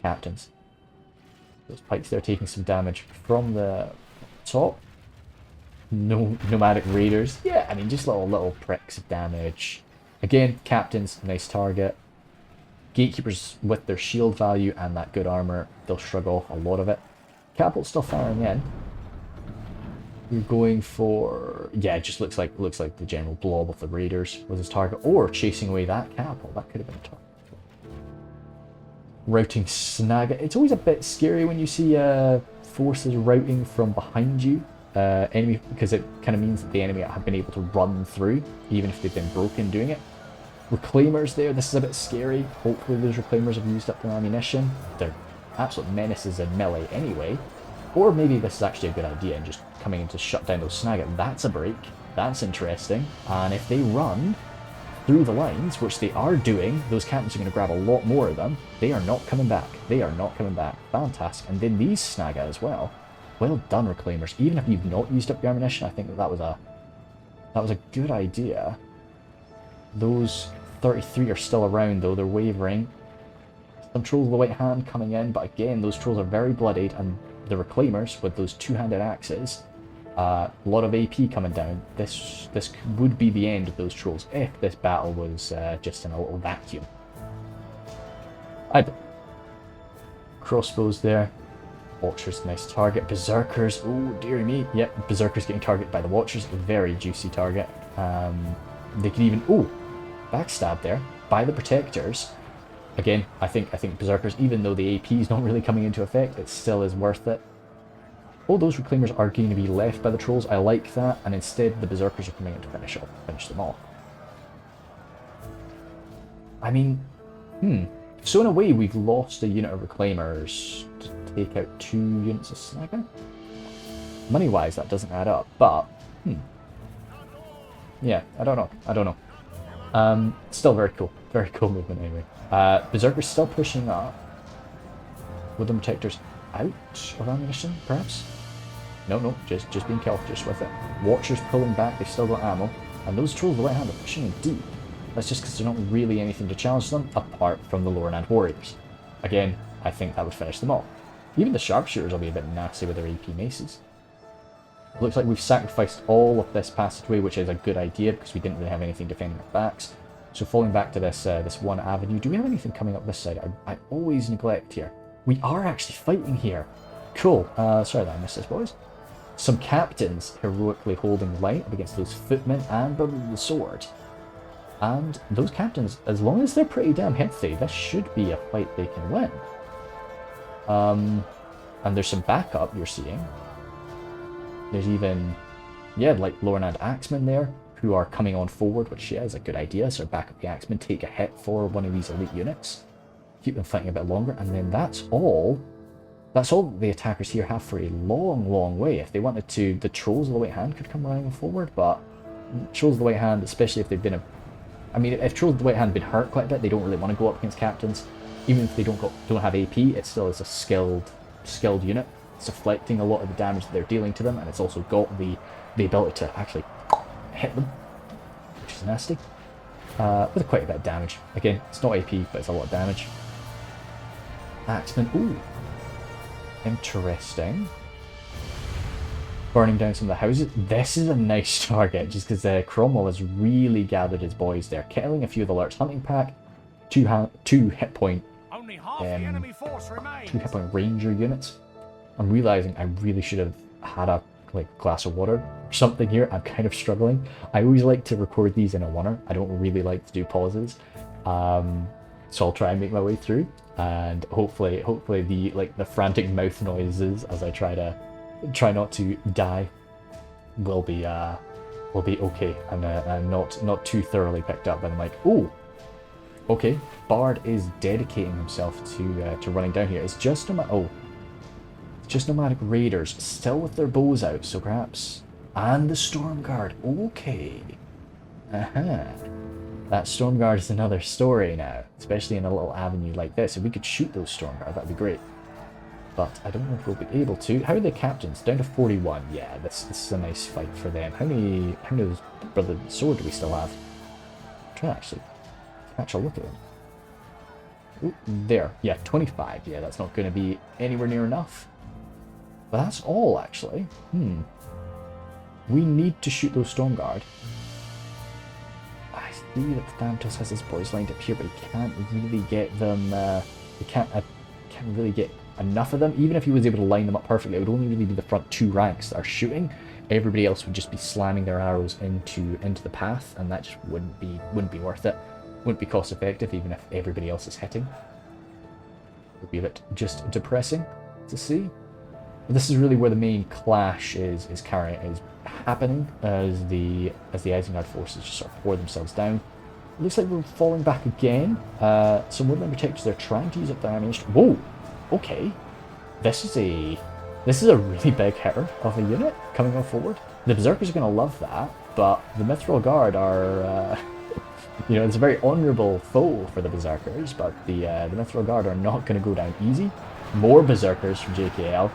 captains. Those pikes there taking some damage from the top. No nomadic raiders. Yeah, I mean, just little pricks of damage. Again, captains, nice target. Gatekeepers with their shield value and that good armor, they'll shrug off a lot of it. Catapult still firing in. We're going for, yeah, it just looks like the general blob of the raiders was his target, or chasing away that catapult. That could have been a target. Routing snag. It's always a bit scary when you see forces routing from behind you. Enemy, because it kind of means that the enemy have been able to run through, even if they've been broken doing it. Reclaimers there, this is a bit scary. Hopefully those reclaimers have used up their ammunition. They're absolute menaces in melee anyway. Or maybe this is actually a good idea and just coming in to shut down those snag. That's a break. That's interesting. And if they run through the lines, which they are doing, those captains are going to grab a lot more of them. They are not coming back. They are not coming back. Fantastic. And then these snag as well. Well done, Reclaimers. Even if you've not used up your ammunition, I think that was a good idea. Those 33 are still around, though. They're wavering. Some Trolls of the White Hand coming in, but again, those Trolls are very bloodied, and the Reclaimers with those two-handed axes, a lot of AP coming down. This would be the end of those Trolls if this battle was just in a little vacuum. Crossbows there. Watchers, nice target. Berserkers, oh dearie me. Yep, Berserkers getting targeted by the Watchers. A very juicy target. They could even, backstab there by the Protectors. Again, I think Berserkers, even though the AP is not really coming into effect, it still is worth it. Oh, those Reclaimers are going to be left by the Trolls. I like that, and instead the Berserkers are coming in to finish them off. I mean, so in a way, we've lost a unit of Reclaimers to take out 2 units of Sniper. Money-wise, that doesn't add up, but, yeah, I don't know. Still very cool. Very cool movement anyway. Berserker's still pushing up. With the Protectors out of ammunition, perhaps? No, just being cautious with it. Watchers pulling back, they've still got ammo. And those Trolls of the White Hand are pushing in deep. That's just because there's not really anything to challenge them, apart from the Lower Land Warriors. Again, I think that would finish them all. Even the Sharpshooters will be a bit nasty with their AP maces. It looks like we've sacrificed all of this passageway, which is a good idea, because we didn't really have anything defending our backs. So falling back to this this one avenue, do we have anything coming up this side? I always neglect here. We are actually fighting here. Cool. Sorry that I missed this, boys. Some captains heroically holding the line up against those footmen and Brothers of the Sword. And those captains, as long as they're pretty damn healthy, this should be a fight they can win. And there's some backup you're seeing. There's even, yeah, like Lower Land Axemen there, who are coming on forward, which is a good idea. So back up the Axemen, take a hit for one of these elite units. Keep them fighting a bit longer, and then that's all the attackers here have for a long, long way. If they wanted to, the Trolls of the White Hand could come running forward, but Trolls of the White Hand, especially if they've been if Trolls of the White Hand have been hurt quite a bit, they don't really want to go up against captains. Even if they don't have AP, it still is a skilled unit. It's deflecting a lot of the damage that they're dealing to them, and it's also got the ability to actually hit them, which is nasty. With quite a bit of damage. Again, it's not AP, but it's a lot of damage. Axeman, ooh. Interesting. Burning down some of the houses. This is a nice target, just because Cromwell has really gathered his boys there. Killing a few of the Lurk's hunting pack. Two hit point ranger units. I'm realizing I really should have had a glass of water or something here. I'm kind of struggling. I always like to record these in a oneer. I don't really like to do pauses. So I'll try and make my way through, and hopefully the frantic mouth noises as I try not to die will be okay, and not too thoroughly picked up by the mic. Oh, okay. Bard is dedicating himself to running down here. It's just nomadic raiders, still with their bows out, so perhaps, and the Storm Guard. Okay, that Storm Guard is another story now, especially in a little avenue like this. If we could shoot those Storm Guard, that'd be great. But I don't know if we'll be able to. How are the captains? Down to 41. Yeah, this is a nice fight for them. How many of those Brothers of the Sword do we still have? Try to actually catch a look at them. Ooh, there. Yeah, 25. Yeah, that's not going to be anywhere near enough. But that's all, actually. We need to shoot those Storm Guard. I see that Thanatos has his boys lined up here, but he can't really get them. He can't really get enough of them. Even if he was able to line them up perfectly, it would only really be the front 2 ranks that are shooting. Everybody else would just be slamming their arrows into the path, and that just wouldn't be worth it. Wouldn't be cost effective, even if everybody else is hitting. It would be a bit just depressing to see. But this is really where the main clash is happening as the Isengard forces just sort of pour themselves down. It looks like we're falling back again. Some Woodland Protectors, they're trying to use up their ammunition. Whoa! Okay. This is a really big hitter of a unit coming on forward. The Berserkers are going to love that, but the Mithril Guard are, it's a very honourable foe for the Berserkers, but the Mithril Guard are not going to go down easy. More Berserkers from JKL.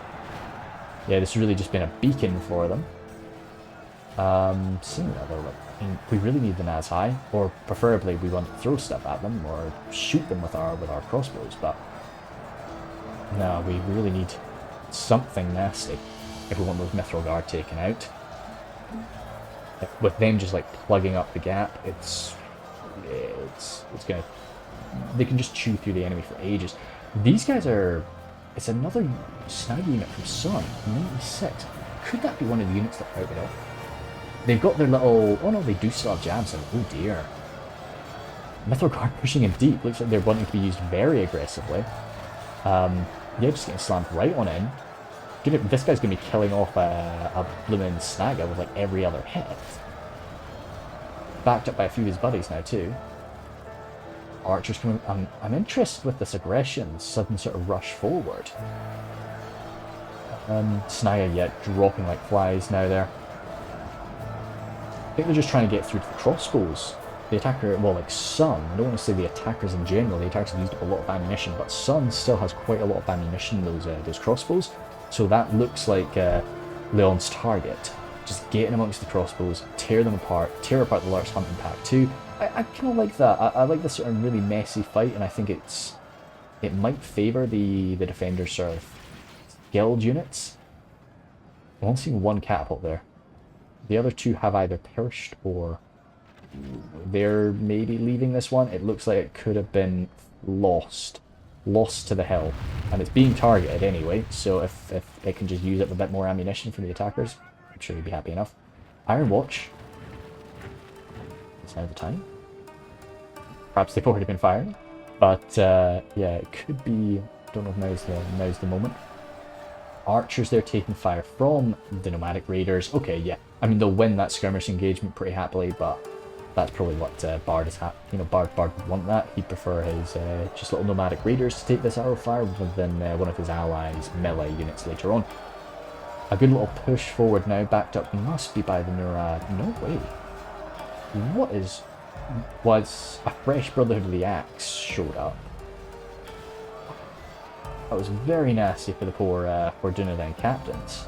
Yeah, this has really just been a beacon for them. Seeing that they're mean, we really need the Naz High, or preferably we want to throw stuff at them or shoot them with our crossbows, but no, we really need something nasty if we want those Mithril Guard taken out. With them just like plugging up the gap, it's gonna, they can just chew through the enemy for ages. These guys are, it's another snag unit from Sun, 96. Could that be one of the units that out it off? They've got their little, oh no, they do still have jabs, and oh dear. Mithril Guard pushing in deep, looks like they're wanting to be used very aggressively. Yeah, just getting slammed right on in. This guy's going to be killing off a blooming snagger with like every other hit. Backed up by a few of his buddies now too. Archers coming. I'm interested with this aggression, sudden sort of rush forward. Snagger yet dropping like flies now there. I think they're just trying to get through to the crossbows. The attacker, well, like Sun, I don't want to say the attackers in general, the attackers have used up a lot of ammunition, but Sun still has quite a lot of ammunition in those crossbows, so that looks like Leon's target. Just get in amongst the crossbows, tear them apart, tear apart the Lurk's hunting pack too. I kind of like that. I like this sort of really messy fight, and I think it might favour the defenders' sort of skilled units. I'm only seeing one catapult there. The other two have either perished or they're maybe leaving this one. It looks like it could have been lost to the hill, and it's being targeted anyway, so if it can just use up a bit more ammunition from the attackers, I'm sure you'd be happy enough. Iron Watch. It's now the time. Perhaps they've already been firing, but yeah, it could be, don't know if now's the moment. Archers, they're taking fire from the Nomadic Raiders. Okay, yeah, I mean, they'll win that skirmish engagement pretty happily, but that's probably what Bard is Bard would want that. He'd prefer his just little Nomadic Raiders to take this arrow fire rather than one of his allies' melee units later on. A good little push forward now, backed up must be by the Murad. No way. What was a fresh Brotherhood of the Axe showed up. That was very nasty for the poor Dunedain captains.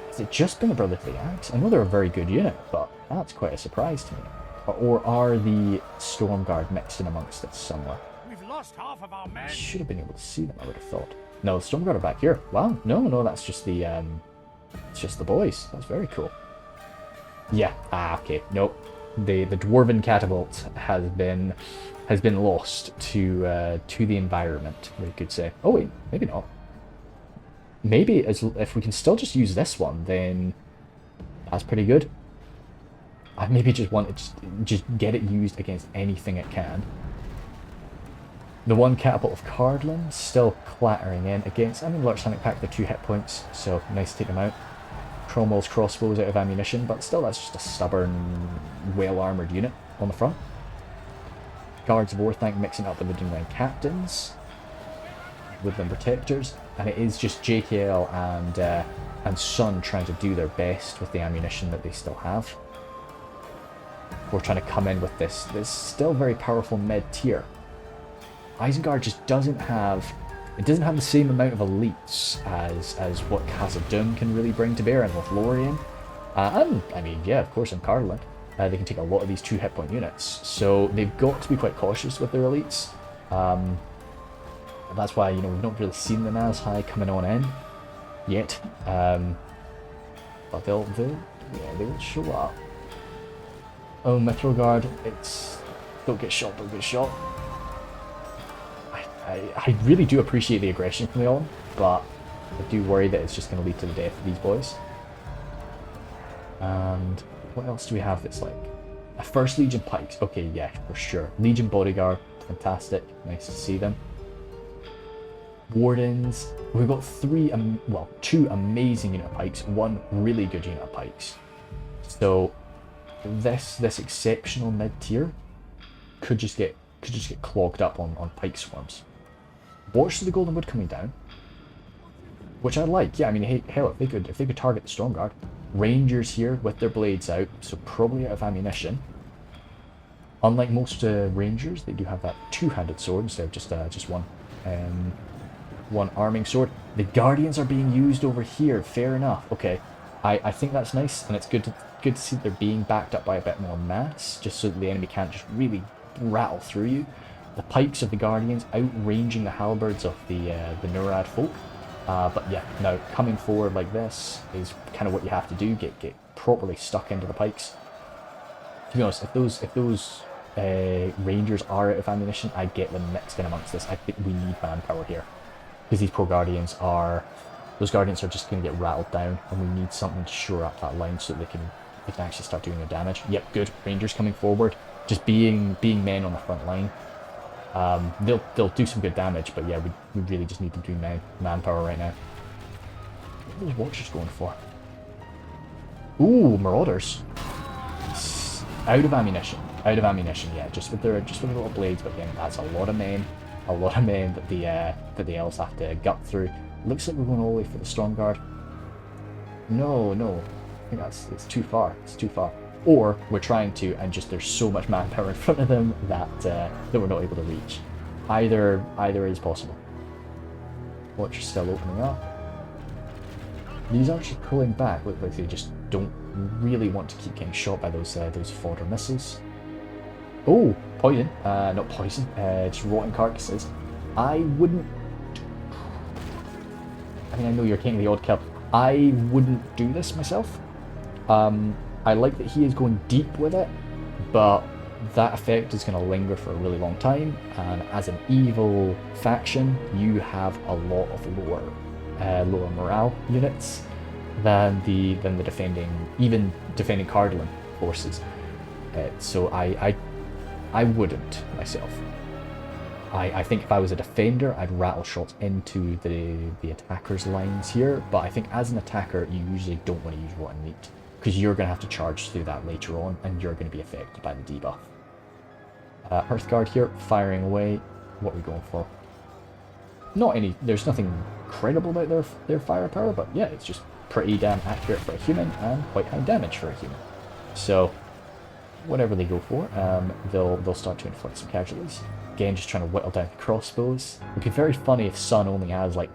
Has it just been the Brotherhood of the Axe? I know they're a very good unit, but that's quite a surprise to me. Or are the Stormguard mixed in amongst it somewhere? We've lost half of our men. I should have been able to see them, I would have thought. No, the Stormguard are back here. Wow, no, that's just the it's just the boys. That's very cool. Yeah, okay, nope. The Dwarven catapult has been lost to the environment, we could say. Oh wait, maybe not. Maybe if we can still just use this one, then that's pretty good. I maybe just want to just get it used against anything it can. The one catapult of Cardolan still clattering in against, I mean, Lurk's hunting pack, they're 2 hit points, so nice to take them out. Cromwell's crossbows out of ammunition, but still that's just a stubborn, well-armoured unit on the front. Guards of Orthanc mixing up with the Dunedain captains, Woodland protectors, and it is just JKL and Sun trying to do their best with the ammunition that they still have. We're trying to come in with this still very powerful mid-tier. Isengard just doesn't have the same amount of elites as what Khazad can really bring to bear in Lothlorien. And, I mean, yeah, of course, in Cardolan. They can take a lot of these 2 hit point units. So they've got to be quite cautious with their elites. And that's why, we've not really seen the Naz High coming on in yet. But they'll show up. Oh, Mithril Guard, don't get shot. I really do appreciate the aggression from Leon, but I do worry that it's just going to lead to the death of these boys. And what else do we have that's like a First Legion Pikes? Okay, yeah, for sure. Legion Bodyguard, fantastic, nice to see them. Wardens, we've got 2 amazing unit of pikes, 1 really good unit of pikes. So this exceptional mid tier could just get clogged up on pike swarms. Watch the Golden Wood coming down, which I like. Yeah, I mean, hey, hell, if they could target the Stormguard. Rangers here with their blades out, so probably out of ammunition. Unlike most Rangers, they do have that 2-handed sword instead of just one arming sword. The Guardians are being used over here. Fair enough. Okay, I think that's nice, and it's good to see they're being backed up by a bit more mass, just so that the enemy can't just really rattle through you. The pikes of the Guardians outranging the halberds of the Nurad folk. But yeah, now coming forward like this is kind of what you have to do, get properly stuck into the pikes. To be honest, if those Rangers are out of ammunition, I get them mixed in amongst this. I think we need manpower here. Because these poor Guardians are... Those Guardians are just going to get rattled down, and we need something to shore up that line so that they can actually start doing their damage. Yep, good. Rangers coming forward. Just being men on the front line. They'll do some good damage, but yeah, we really just need them doing manpower right now. What are those Watchers going for? Ooh, Marauders. Out of ammunition. Out of ammunition, yeah. Just with their little blades, but again, that's a lot of men. A lot of men that the elves have to gut through. Looks like we're going all the way for the Storm Guard. No. I think it's too far. It's too far. Or we're trying to, and just there's so much manpower in front of them that we're not able to reach. Either is possible. Watchers still opening up. These archers pulling back look like they just don't really want to keep getting shot by those fodder missiles. Oh, poison. Not poison. Just rotten carcasses. I wouldn't... I mean, I know you're taking the odd kill. I wouldn't do this myself. I like that he is going deep with it, but that effect is going to linger for a really long time, and as an evil faction, you have a lot of lower morale units than the defending Cardolan forces. So I wouldn't myself. I think if I was a defender, I'd rattle shots into the attacker's lines here, but I think as an attacker, you usually don't want to use rotten meat, because you're going to have to charge through that later on, and you're going to be affected by the debuff. Hearthguard here, firing away. What are we going for? There's nothing credible about their firepower, but yeah, it's just pretty damn accurate for a human, and quite high damage for a human. So, whatever they go for, they'll start to inflict some casualties. Again, just trying to whittle down the crossbows. It'd be very funny if Sun only has like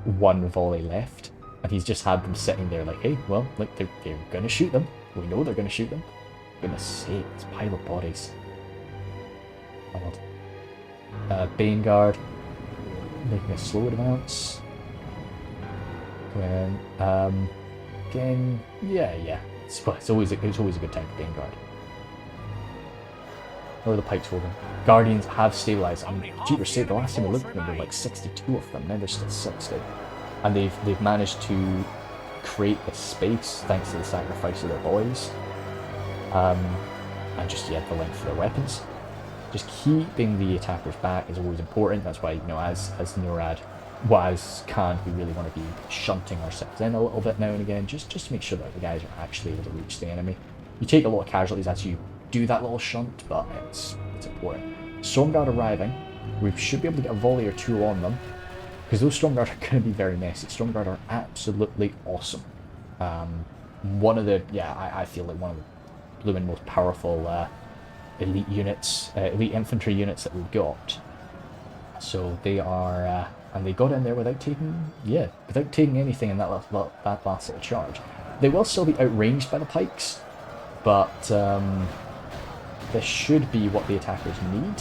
one volley left, and he's just had them sitting there like, hey, well, like they're gonna shoot them. We know they're gonna shoot them. Goodness sake, it's a pile of bodies. Baneguard making a slow advance. Going in. Again, yeah. It's always a good time for Baneguard. How are the pikes holding? Guardians have stabilized. I mean, jeepers sake, the last time I looked at them, there were like 62 of them. Now there's still 60. And they've managed to create this space thanks to the sacrifice of their boys. And just, yeah, the length of their weapons. Just keeping the attackers back is always important. That's why, as Nurad, as Khand, we really want to be shunting ourselves in a little bit now and again, just to make sure that the guys are actually able to reach the enemy. You take a lot of casualties as you do that little shunt, but it's important. Stormguard arriving. We should be able to get a volley or two on them, because those Stormguard are going to be very messy. Stormguard are absolutely awesome. I feel like one of the blooming most powerful elite units, elite infantry units that we've got. So they are, and they got in there without taking anything in that last little charge. They will still be outranged by the pikes, but this should be what the attackers need.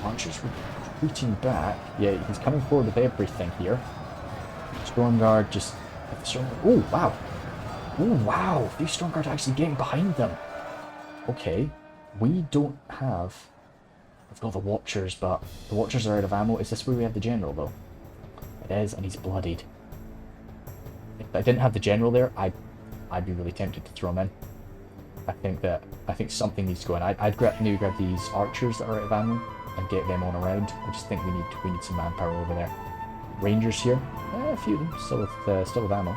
Archers retreating back. Yeah, he's coming forward with everything here. Stormguard just... Oh, wow. Oh, wow. These Stormguard are actually getting behind them. Okay. We don't have... We've got the Watchers, but the Watchers are out of ammo. Is this where we have the General, though? It is, and he's bloodied. If I didn't have the General there, I'd be really tempted to throw him in. I think something needs to go in. I'd grab these Archers that are out of ammo and get them on around. I just think we need some manpower over there. Rangers here, a few of them still with ammo.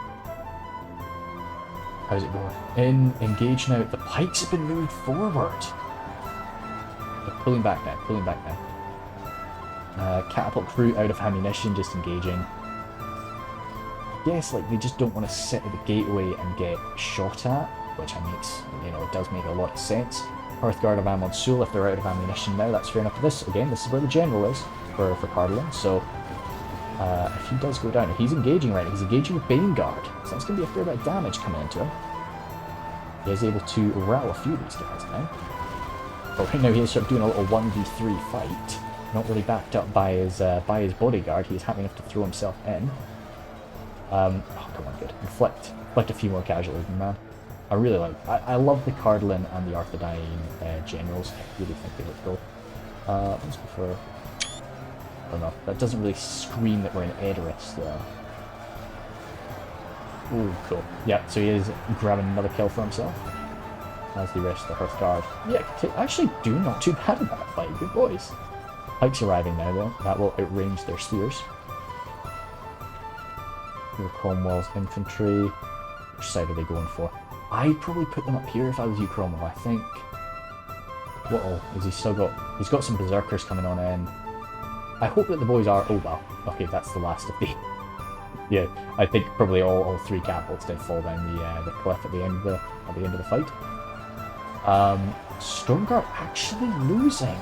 How's it going? Engage now. The pikes have been moved forward. They're pulling back now. Catapult crew out of ammunition, just engaging. I guess like they just don't want to sit at the gateway and get shot at, which it does make a lot of sense. Hearthguard of Amon Sul, if they're out of ammunition now, that's fair enough. This is where the General is for Cardolan, so if he does go down, he's engaging right now, he's engaging with Baneguard. So that's going to be a fair bit of damage coming into him. He is able to rattle a few of these guys now. But right now he is sort of doing a little 1v3 fight. Not really backed up by his bodyguard. He's happy enough to throw himself in. Oh, come on, good. Inflict a few more casualties, man. I really like. I love the Cardolan and the Arthedain generals. I really think they look cool. Let's go for. I don't know. That doesn't really scream that we're in Edoras, though. Ooh, cool. Yeah, so he is grabbing another kill for himself. As the rest of the Hearthguard. Yeah, actually do not too bad in that fight. Good boys. Pikes arriving now, though. That will outrange their spears. Here Cromwell's infantry. Which side are they going for? I'd probably put them up here if I was you, Cromwell, I think. Whoa, is he still got... He's got some berserkers coming on in. I hope that the boys are... Oh, well. Okay, that's the last of the... Yeah, I think probably all three catapults did fall down the cliff at the end of the fight. Stormguard actually losing.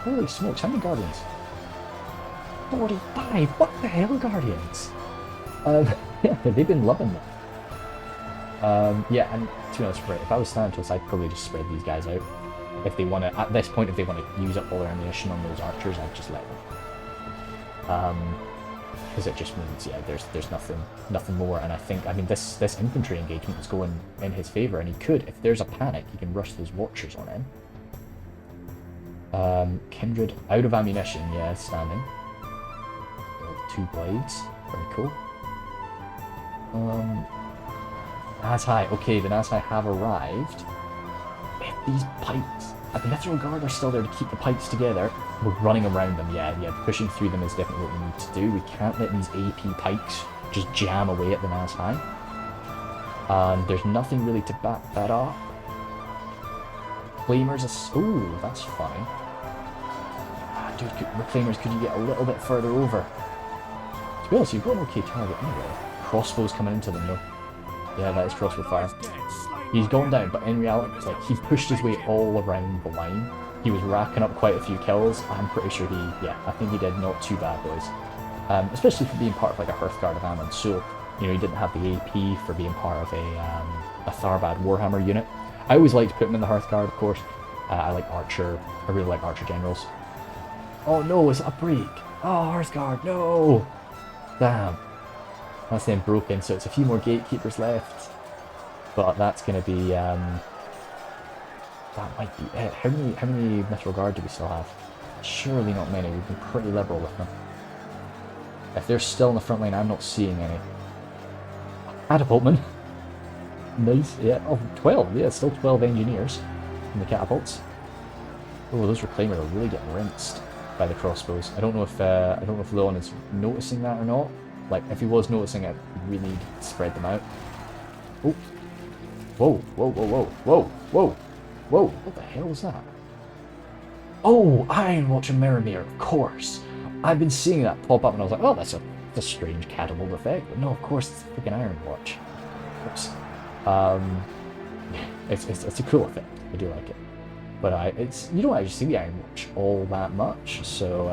Holy smokes, how many Guardians? 45! What the hell, Guardians? Yeah, they've been loving them. Yeah, and to be honest, if I was Thanatos, I'd probably just spread these guys out. If they want to, at this point, if they want to use up all their ammunition on those archers, I'd just let them. Because it just means, yeah, there's nothing more. And I think, I mean, this infantry engagement is going in his favour, and he could, if there's a panic, he can rush those watchers on in. Kindred out of ammunition, yeah, standing. 2 blades, very cool. Nazhai, okay, the Nazhai have arrived. If these pikes, the Mithril Guard are still there to keep the pikes together. We're running around them, yeah, pushing through them is definitely what we need to do. We can't let these AP pikes just jam away at the Nazhai. And there's nothing really to back that up. Flamers, ooh, that's funny. Dude, Reclaimers, could you get a little bit further over? To be honest, you've got an okay target anyway. Crossbows coming into them though. Yeah, that is crossbow fire. He's gone down, but in reality, like, he pushed his way all around the line. He was racking up quite a few kills. I'm pretty sure I think he did not too bad, boys. Especially for being part of like a Hearthguard of Ammon. So, you know, he didn't have the AP for being part of a Tharbad Warhammer unit. I always like to put him in the Hearthguard, of course. I like Archer. I really like Archer generals. Oh no, it's a break. Oh, Hearthguard, no! Damn. That's then broken, so it's a few more gatekeepers left. But that's going to be, that might be it. How many Mithril Guard do we still have? Surely not many. We've been pretty liberal with them. If they're still in the front line, I'm not seeing any. Catapultman. Nice, yeah. Oh, 12, yeah, still 12 engineers in the catapults. Oh, those Reclaimers are really getting rinsed by the crossbows. I don't know if Leon is noticing that or not. Like, if he was noticing it, we need to spread them out. Oh. Whoa, whoa, whoa, whoa, whoa, whoa, whoa, what the hell was that? Oh, Ironwatch and Mirrormere, of course. I've been seeing that pop up and I was like, oh, that's a strange catapult effect. But no, of course, it's freaking Ironwatch. Oops. It's a cool effect. I do like it. But you don't actually see the Ironwatch all that much, so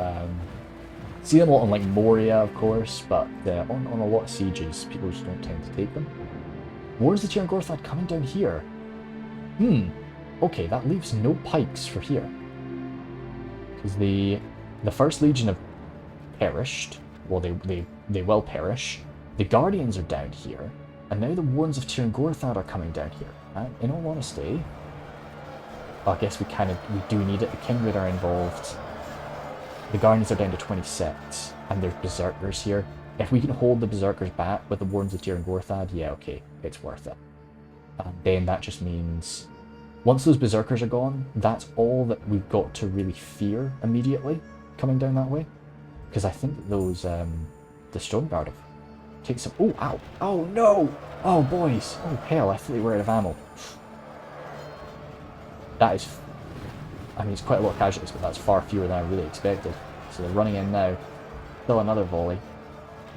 see them a lot on like Moria, of course, but on a lot of sieges, people just don't tend to take them. Where's the Tirn Gorthad coming down here? Okay, that leaves no pikes for here. Because the First Legion have perished. Well, they will perish. The Guardians are down here. And now the Wardens of Tirn Gorthad are coming down here. And in all honesty, I guess we do need it. The Kindred are involved. The Guardians are down to 26. And there's Berserkers here. If we can hold the Berserkers back with the Wardens of Tirn Gorthad, yeah, okay, it's worth it. And then that just means, once those Berserkers are gone, that's all that we've got to really fear immediately coming down that way. Because I think that those, the Stormguard have taken some... Oh, ow! Oh, no! Oh, boys! Oh, hell, I thought they were out of ammo. That is... I mean, it's quite a lot of casualties, but that's far fewer than I really expected. So they're running in now. Still another volley.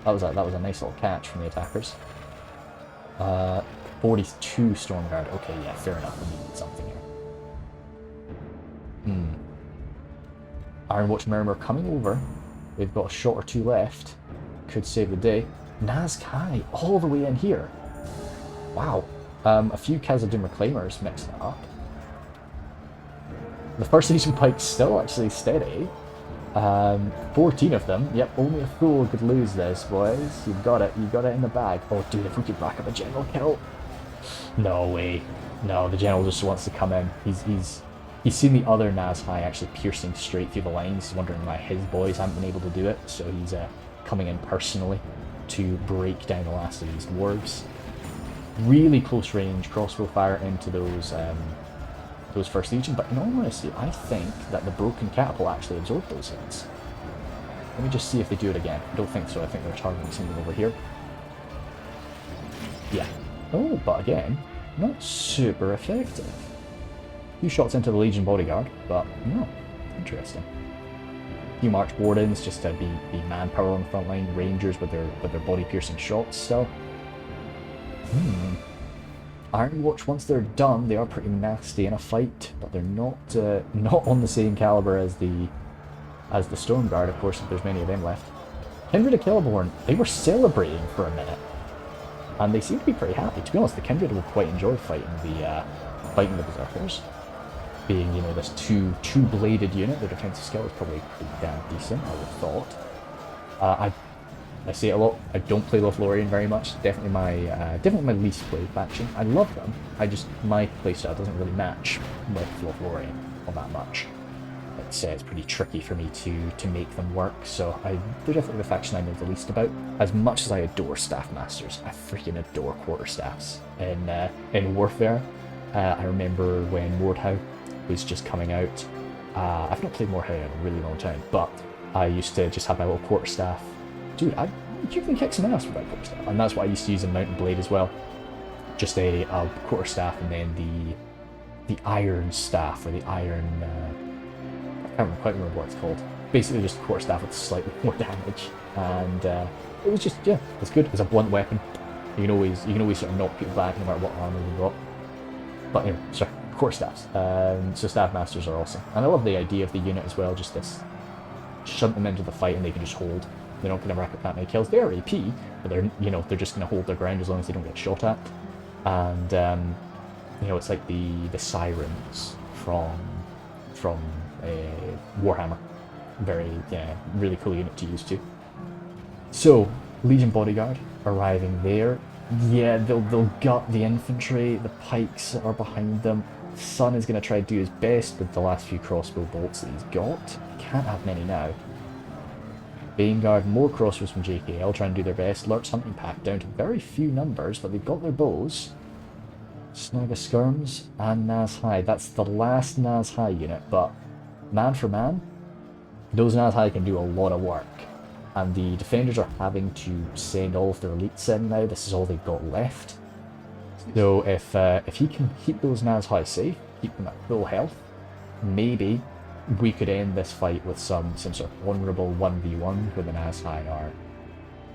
That was a nice little catch from the attackers. 42 Stormguard. Okay, yeah, fair enough. We needed something here. Ironwatch Mirror coming over. They've got a shot or two left. Could save the day. Nazkai all the way in here. Wow. A few Khazad Reclaimers mixed that up. The First Legion Pike's still actually steady. 14 of them. Yep, only a fool could lose this, boys. You've got it in the bag. Oh, dude, if we could rack up a general kill. No way. No, the general just wants to come in. He's seen the other Nazhai actually piercing straight through the lines. He's wondering why his boys haven't been able to do it, so he's coming in personally to break down the last of these dwarves. Really close range crossbow fire into those First Legion, but in all honesty, I think that the broken catapult actually absorbed those hits. Let me just see if they do it again. I don't think so. I think they're targeting something over here. Yeah. Oh, but again, not super effective. A few shots into the Legion bodyguard, but no, interesting. A few march wardens just to be manpower on the front line, rangers with their body piercing shots still. Ironwatch, once they're done, they are pretty nasty in a fight, but they're not on the same caliber as the Stormguard, of course, if there's many of them left. Kindred of Kelborn, they were celebrating for a minute, and they seem to be pretty happy. To be honest, the Kindred will quite enjoy fighting the Berserkers. Being, you know, this two-bladed unit, their defensive skill is probably pretty damn decent, I would have thought. I say it a lot. I don't play Lothlorien very much. Definitely my least played faction. I love them. My playstyle doesn't really match with Lothlorien all that much. It's pretty tricky for me to make them work. So they're definitely the faction I know the least about. As much as I adore staff masters, I freaking adore quarterstaffs in Warfare. I remember when Mordhau was just coming out. I've not played Mordhau in a really long time, but I used to just have my little quarterstaff. Dude, you can kick some ass with that quarterstaff, and that's what I used to use in Mountain Blade as well. Just a quarterstaff, and then the iron staff, or the iron. I can't quite remember what it's called. Basically, just a quarterstaff with slightly more damage, and it was just it's good. It's a blunt weapon. You can always sort of knock people back no matter what armor you've got. But anyway, sorry, quarterstaffs. So staff masters are awesome, and I love the idea of the unit as well. Just this, shunt them into the fight, and they can just hold. They're not going to rack up that many kills. They are AP, but they're just going to hold their ground as long as they don't get shot at. And it's like the sirens from Warhammer. Very really cool unit to use too. So Legion bodyguard arriving there. Yeah, they'll gut the infantry. The pikes are behind them. Sun is going to try to do his best with the last few crossbow bolts that he's got. Can't have many now. Vanguard, more crossbows from JKL, trying to do their best. Lurk's hunting pack down to very few numbers, but they've got their bows. Snaga Skirms and Nazhai. That's the last Nazhai unit, but man for man, those Nazhai can do a lot of work. And the defenders are having to send all of their elites in now. This is all they've got left. So if he can keep those Nazhai safe, keep them at full health, maybe we could end this fight with some sort of honourable 1v1 where the Nazhai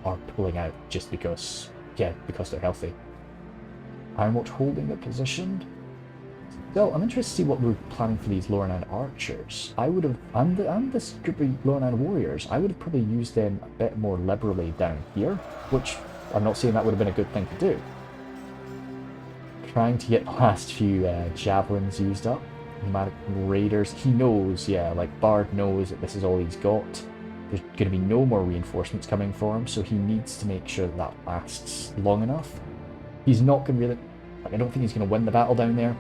are pulling out just because they're healthy. Ironwatch holding their position. So I'm interested to see what we're planning for these Lornan archers. And this group of Lornan warriors, I would have probably used them a bit more liberally down here, which I'm not saying that would have been a good thing to do. Trying to get the last few javelins used up. Pneumatic raiders, he knows, like Bard knows that this is all he's got. There's going to be no more reinforcements coming for him, so he needs to make sure that lasts long enough. He's not going to really, I don't think he's going to win the battle down there.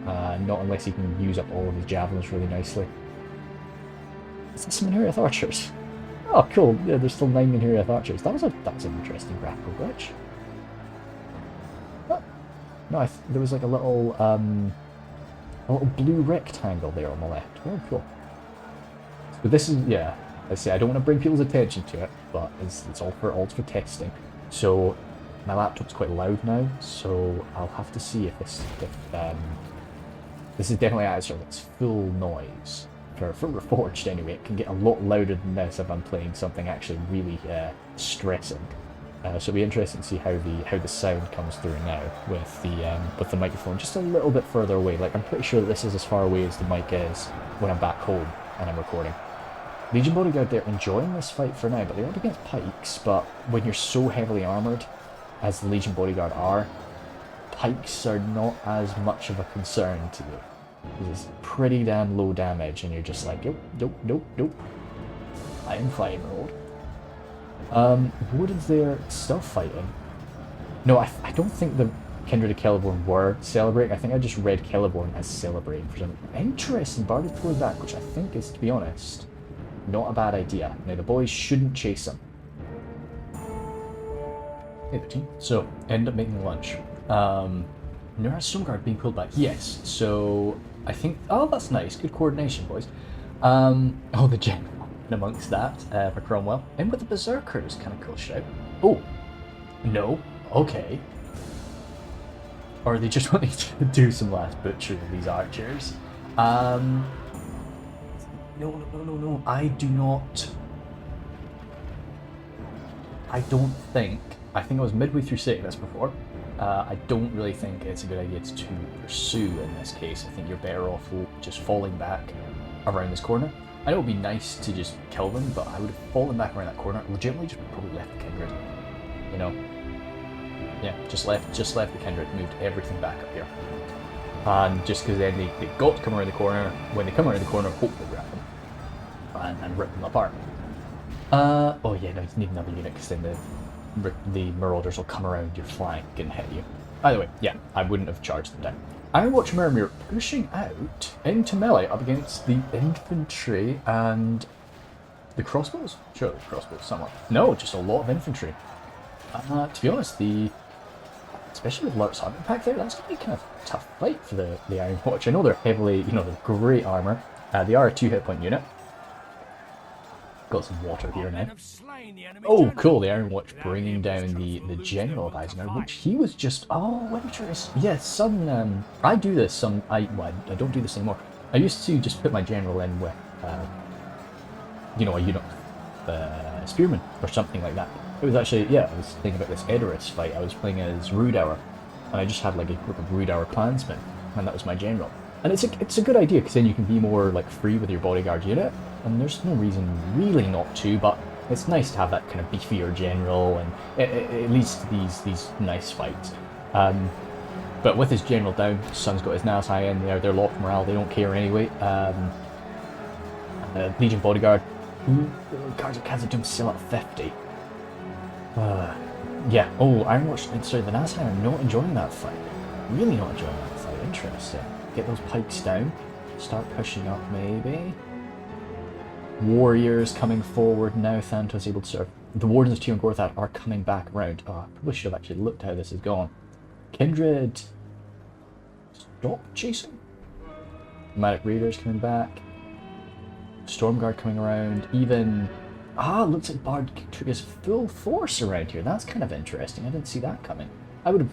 Not unless he can use up all of his javelins really nicely. Is that some Minhuriath archers? Oh, cool. Yeah, there's still 9 Minhuriath archers. That was an interesting graphical glitch. Oh. No, there was like a little blue rectangle there on the left. Very cool. So this is, I say I don't want to bring people's attention to it, but it's all for testing. So my laptop's quite loud now, so I'll have to see if this is definitely at sort of its full noise. For Reforged anyway, it can get a lot louder than this if I'm playing something actually really stressing. So it'll be interesting to see how the sound comes through now with the microphone just a little bit further away. Like I'm pretty sure that this is as far away as the mic is when I'm back home and I'm recording. Legion Bodyguard, they're enjoying this fight for now, but they're up against pikes, but when you're so heavily armoured, as the Legion Bodyguard are, pikes are not as much of a concern to you. It's pretty damn low damage, and you're just like, nope. I am fine, Lord. What is there still fighting? No, I don't think the Kindred of Celeborn were celebrating. I think I just read Celeborn as celebrating for some interesting Bardic pullback, which I think is, to be honest, not a bad idea. Now, the boys shouldn't chase him. Hey, the team. So, end up making lunch. Nura Stonguard being pulled back. Yes, so I think... Oh, that's nice. Good coordination, boys. Oh, the general amongst that for Cromwell. And with the Berserkers, kind of cool shout. Oh, no. Okay. Or are they just wanting to do some last butchery of these archers? No. I do not... I don't think... I think I was midway through saying this before. I don't really think it's a good idea to pursue in this case. I think you're better off just falling back around this corner. I know it would be nice to just kill them, but I would have fallen back around that corner. Legitimately just probably left the Kindred. You know? Yeah, just left the Kindred, moved everything back up here. And just because then they got to come around the corner, when they come around the corner, hopefully grab them. And rip them apart. Oh yeah, no, you need another unit because then the Marauders will come around your flank and hit you. Either way, yeah, I wouldn't have charged them down. Ironwatch Mirror pushing out into melee up against the infantry and the crossbows? Sure, the crossbows, somewhat. No, just a lot of infantry. To be honest, especially with Lurk's Hunting Pack there, that's going to be kind of a tough fight for the Ironwatch. I know they're heavily, they're great armour. They are a 2 hit point unit. Got some water here now. Oh, cool, the Ironwatch bringing down the General of Isengard, which he was just... Oh, interesting. Yes, I do this, I don't do this anymore. I used to just put my General in with, a unit of Spearmen or something like that. It was actually, yeah, I was thinking about this Edoras fight. I was playing as Rudour, and I just had like a group of Rudour clansmen, and that was my General. And it's a good idea, because then you can be more like free with your bodyguard unit, and there's no reason really not to, but it's nice to have that kind of beefier General, and it leads to these nice fights. But with his General down, Sun's got his Nazhai in there, they're locked morale, they don't care anyway. Legion Bodyguard, Cards of Khazad still at 50. Yeah, oh, Ironwatch, sorry, the Nazhai are not enjoying that fight. Really not enjoying that fight, interesting. Get those pikes down, start pushing up maybe. Warriors coming forward now, Thantos able to serve. The Wardens of Tir and Gorthad are coming back around. Oh, I probably should have actually looked how this has gone. Kindred, stop chasing. Nomadic Raiders coming back. Stormguard coming around, even... looks like Bard triggers full force around here. That's kind of interesting. I didn't see that coming. I would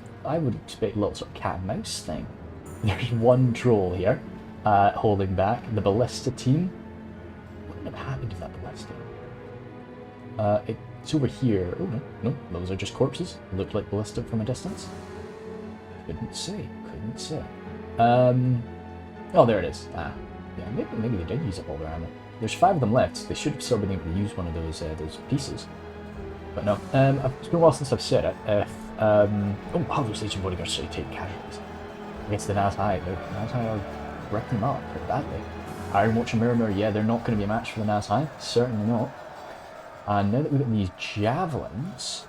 expect a little sort of cat and mouse thing. There's one troll here, holding back. The Ballista team. What would have happened to that Ballista? It's over here. Oh no, those are just corpses. Looked like Ballista from a distance. Couldn't say. Oh, there it is. Yeah, maybe they did use up all their ammo. There's 5 of them left, so they should have still been able to use one of those pieces. But no. It's been a while since I've said it. Those Legion Bodyguards should take casualties. Against the Nazhai. The Nazhai are wrecking them up pretty badly. Ironwatch and Mirror, yeah, they're not going to be a match for the Nazhai. Certainly not. And now that we've got these javelins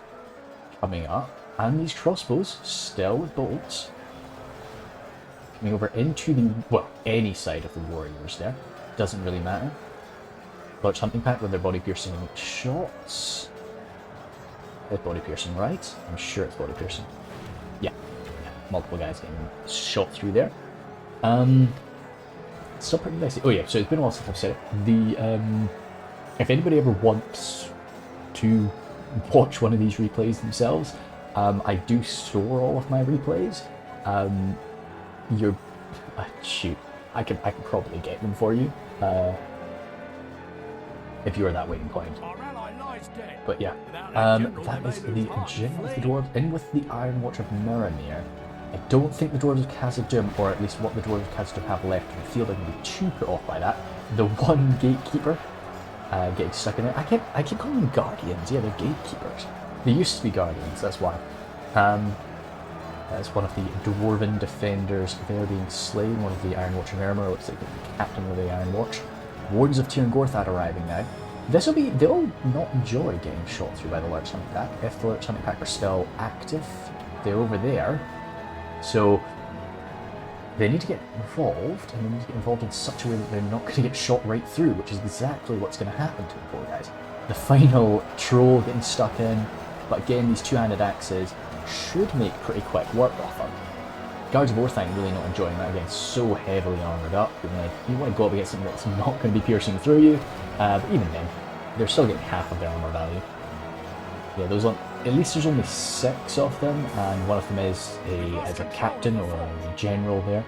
coming up, and these crossbows, still with bolts, coming over into any side of the warriors there. Doesn't really matter. Large Hunting Pack with their body piercing shots. It's body piercing, right? I'm sure it's body piercing. Yeah. Multiple guys getting shot through there. Still pretty nice. Oh yeah, so it's been a while since I've said it. If anybody ever wants to watch one of these replays themselves, I do store all of my replays. Shoot, I could probably get them for you, if you are that way inclined. But yeah, that is the General of the Dwarves in with the Ironwatch of Miramir. I don't think the Dwarves of Khazad, or at least what the Dwarves of Khazad have left in the field, are going to be too put off by that. The one Gatekeeper getting stuck in there. I keep calling them guardians. Yeah, they're gatekeepers. They used to be guardians. That's why. That's one of the dwarven defenders there being slain. One of the Iron Watch of Armor. Looks like the captain of the Iron Watch. Wardens of Tir Gorthad arriving now. They'll not enjoy getting shot through by the Lurch Hunting Pack. If the Lurch Hunting Pack are still active, they're over there. So they need to get involved, and they need to get involved in such a way that they're not going to get shot right through, which is exactly what's going to happen to the poor guys. The final troll getting stuck in, but again, these two-handed axes should make pretty quick work of them. Guards of Orthanc really not enjoying that, again, so heavily armoured up. You want to go up against something that's not going to be piercing through you, but even then, they're still getting half of their armour value. Yeah, those one, at least there's only 6 of them, and one of them is a captain or a general there.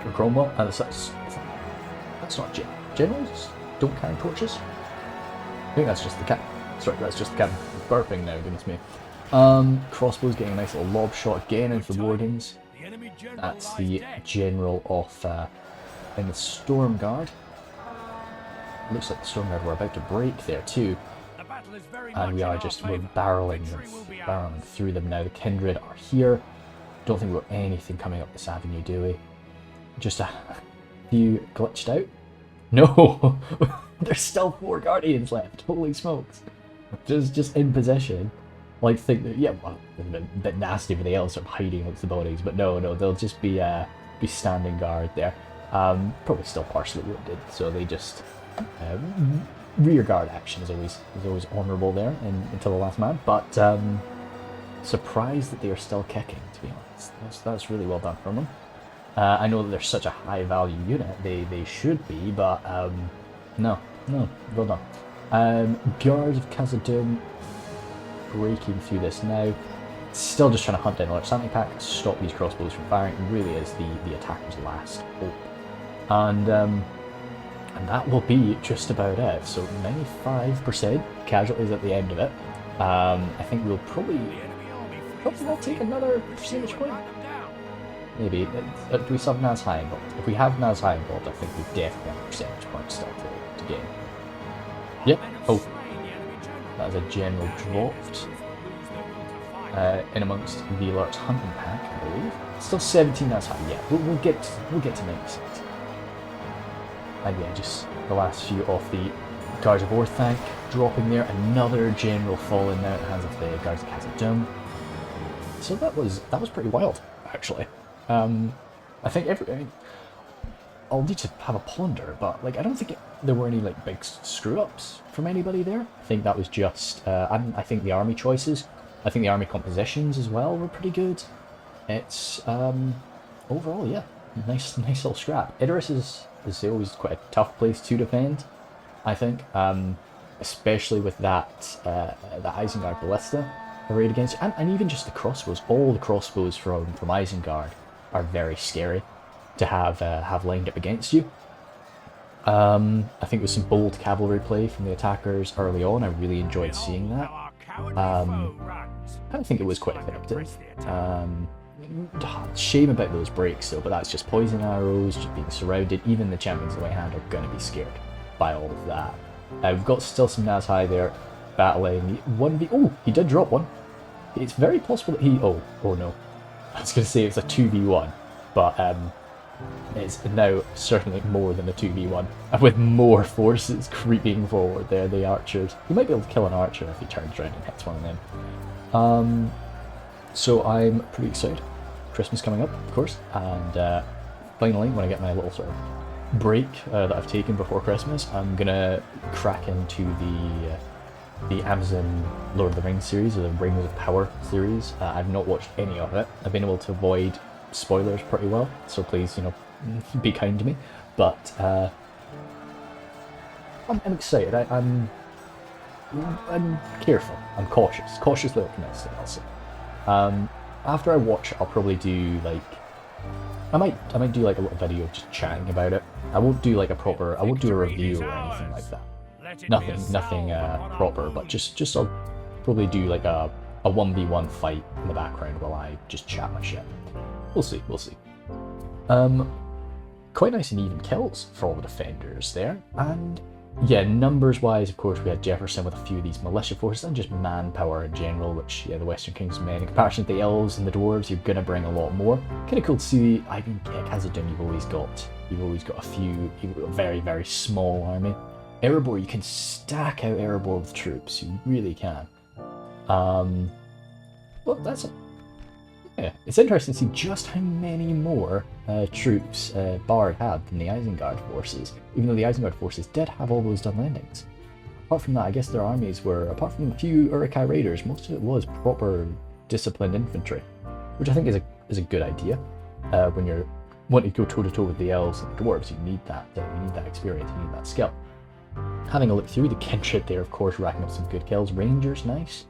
Or Cromwell, that's not generals don't carry torches. I think that's just the cap. Sorry, that's just the captain. Burping now, goodness me. Crossbows getting a nice little lob shot again into the wardens. That's the general of in the Storm Guard. Looks like the Storm Guard were about to break there too. And we're barreling through them now. The Kindred are here. Don't think we've got anything coming up this avenue, do we? Just a few glitched out? No! There's still 4 Guardians left. Holy smokes. Just in position. Like, think that, yeah, well, a bit nasty for the elves sort of hiding amongst the bodies, but no, they'll just be standing guard there. Probably still partially wounded, so they just rear guard action is always honourable there until the last man. But surprised that they are still kicking, to be honest. That's really well done from them. I know that they're such a high value unit, they should be, but no, well done. Guards of Khazad breaking through this now. Still just trying to hunt down the Lurch Hunting Pack, stop these crossbows from firing. It really is the attacker's last hope. And that will be just about it. So 95% casualties at the end of it. I think we'll probably not take another percentage point. Maybe. Do we still have Naz High involved? If we have Naz High involved, I think we definitely have a percentage point still to gain. Yep. Oh. That is a general dropped in amongst the Lurch Hunting Pack, I believe. Still 17 Naz High. Yeah, we'll get to 96. And yeah, just the last few of the Guards of Orthanc dropping there. Another general falling now at the hands of the Guards of Khazad. So that was pretty wild, actually. I think I'll need to have a ponder, but like I don't think there were any like big screw-ups from anybody there. I think that was just I think the army choices, I think the army compositions as well were pretty good. It's overall, yeah, nice little scrap. Edoras is always quite a tough place to defend, I think, especially with that the Isengard ballista arrayed against you, and even just the crossbows. All the crossbows from Isengard are very scary to have lined up against you. I think there was some bold cavalry play from the attackers early on. I really enjoyed seeing that. I think it was quite effective. Shame about those breaks though, but that's just poison arrows, just being surrounded. Even the champions of the White Hand are going to be scared by all of that. We've got still some Naz High there battling 1v. Oh, he did drop one. It's very possible that he. Oh no. I was going to say it's a 2v1, but it's now certainly more than a 2v1, and with more forces creeping forward there, the archers. You might be able to kill an archer if he turns around and hits one of them. So I'm pretty excited. Christmas coming up, of course, and finally, when I get my little sort of break that I've taken before Christmas, I'm gonna crack into the Amazon Lord of the Rings series, or the Rings of Power series. I've not watched any of it. I've been able to avoid spoilers pretty well, so please, be kind to me. But I'm excited. I'm careful. I'm cautiously optimistic, I'll say. After I watch, I'll probably do I might do like a little video just chatting about it. I won't do like I won't do a review or anything like that. Nothing proper, but just I'll probably do like a 1v1 fight in the background while I just chat my shit. We'll see. Quite nice and even kills for all the defenders there, and yeah, numbers-wise, of course, we had Jefferson with a few of these militia forces and just manpower in general, which, yeah, the Western King's men, in comparison to the elves and the dwarves, you're going to bring a lot more. Kind of cool to see. I mean, yeah, Khazad, you've always got a few, you've got a very, very small army. Erebor, you can stack out Erebor with troops, you really can. Well, that's yeah, it's interesting to see just how many more troops Bard had than the Isengard forces, even though the Isengard forces did have all those Dunlendings. Apart from that, I guess their armies were, apart from a few Uruk Hai raiders, most of it was proper disciplined infantry, which I think is a good idea. When you're wanting to go toe-to-toe with the elves and the dwarves, you need that experience, you need that skill. Having a look through the kinship there, of course, racking up some good kills. Rangers, nice.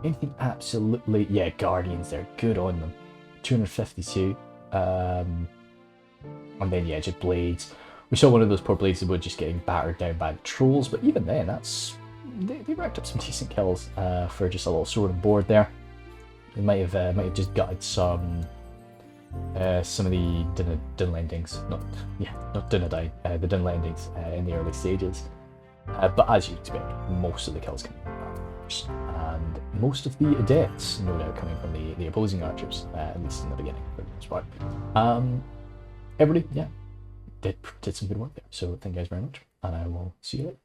Anything absolutely... Yeah, Guardians, they're good on them. 252. And then, yeah, just Blades. We saw one of those poor Blades of Wood just getting battered down by the Trolls, but even then, they racked up some decent kills for just a little sword and board there. They might have just gutted some of the Dunlendings. Not Dunedain, the Dunlendings in the early stages. But as you'd expect, most of the kills come from archers, and most of the deaths, no doubt, coming from the opposing archers, at least in the beginning, for the most part. Everybody, yeah, did some good work there. So thank you guys very much, and I will see you later.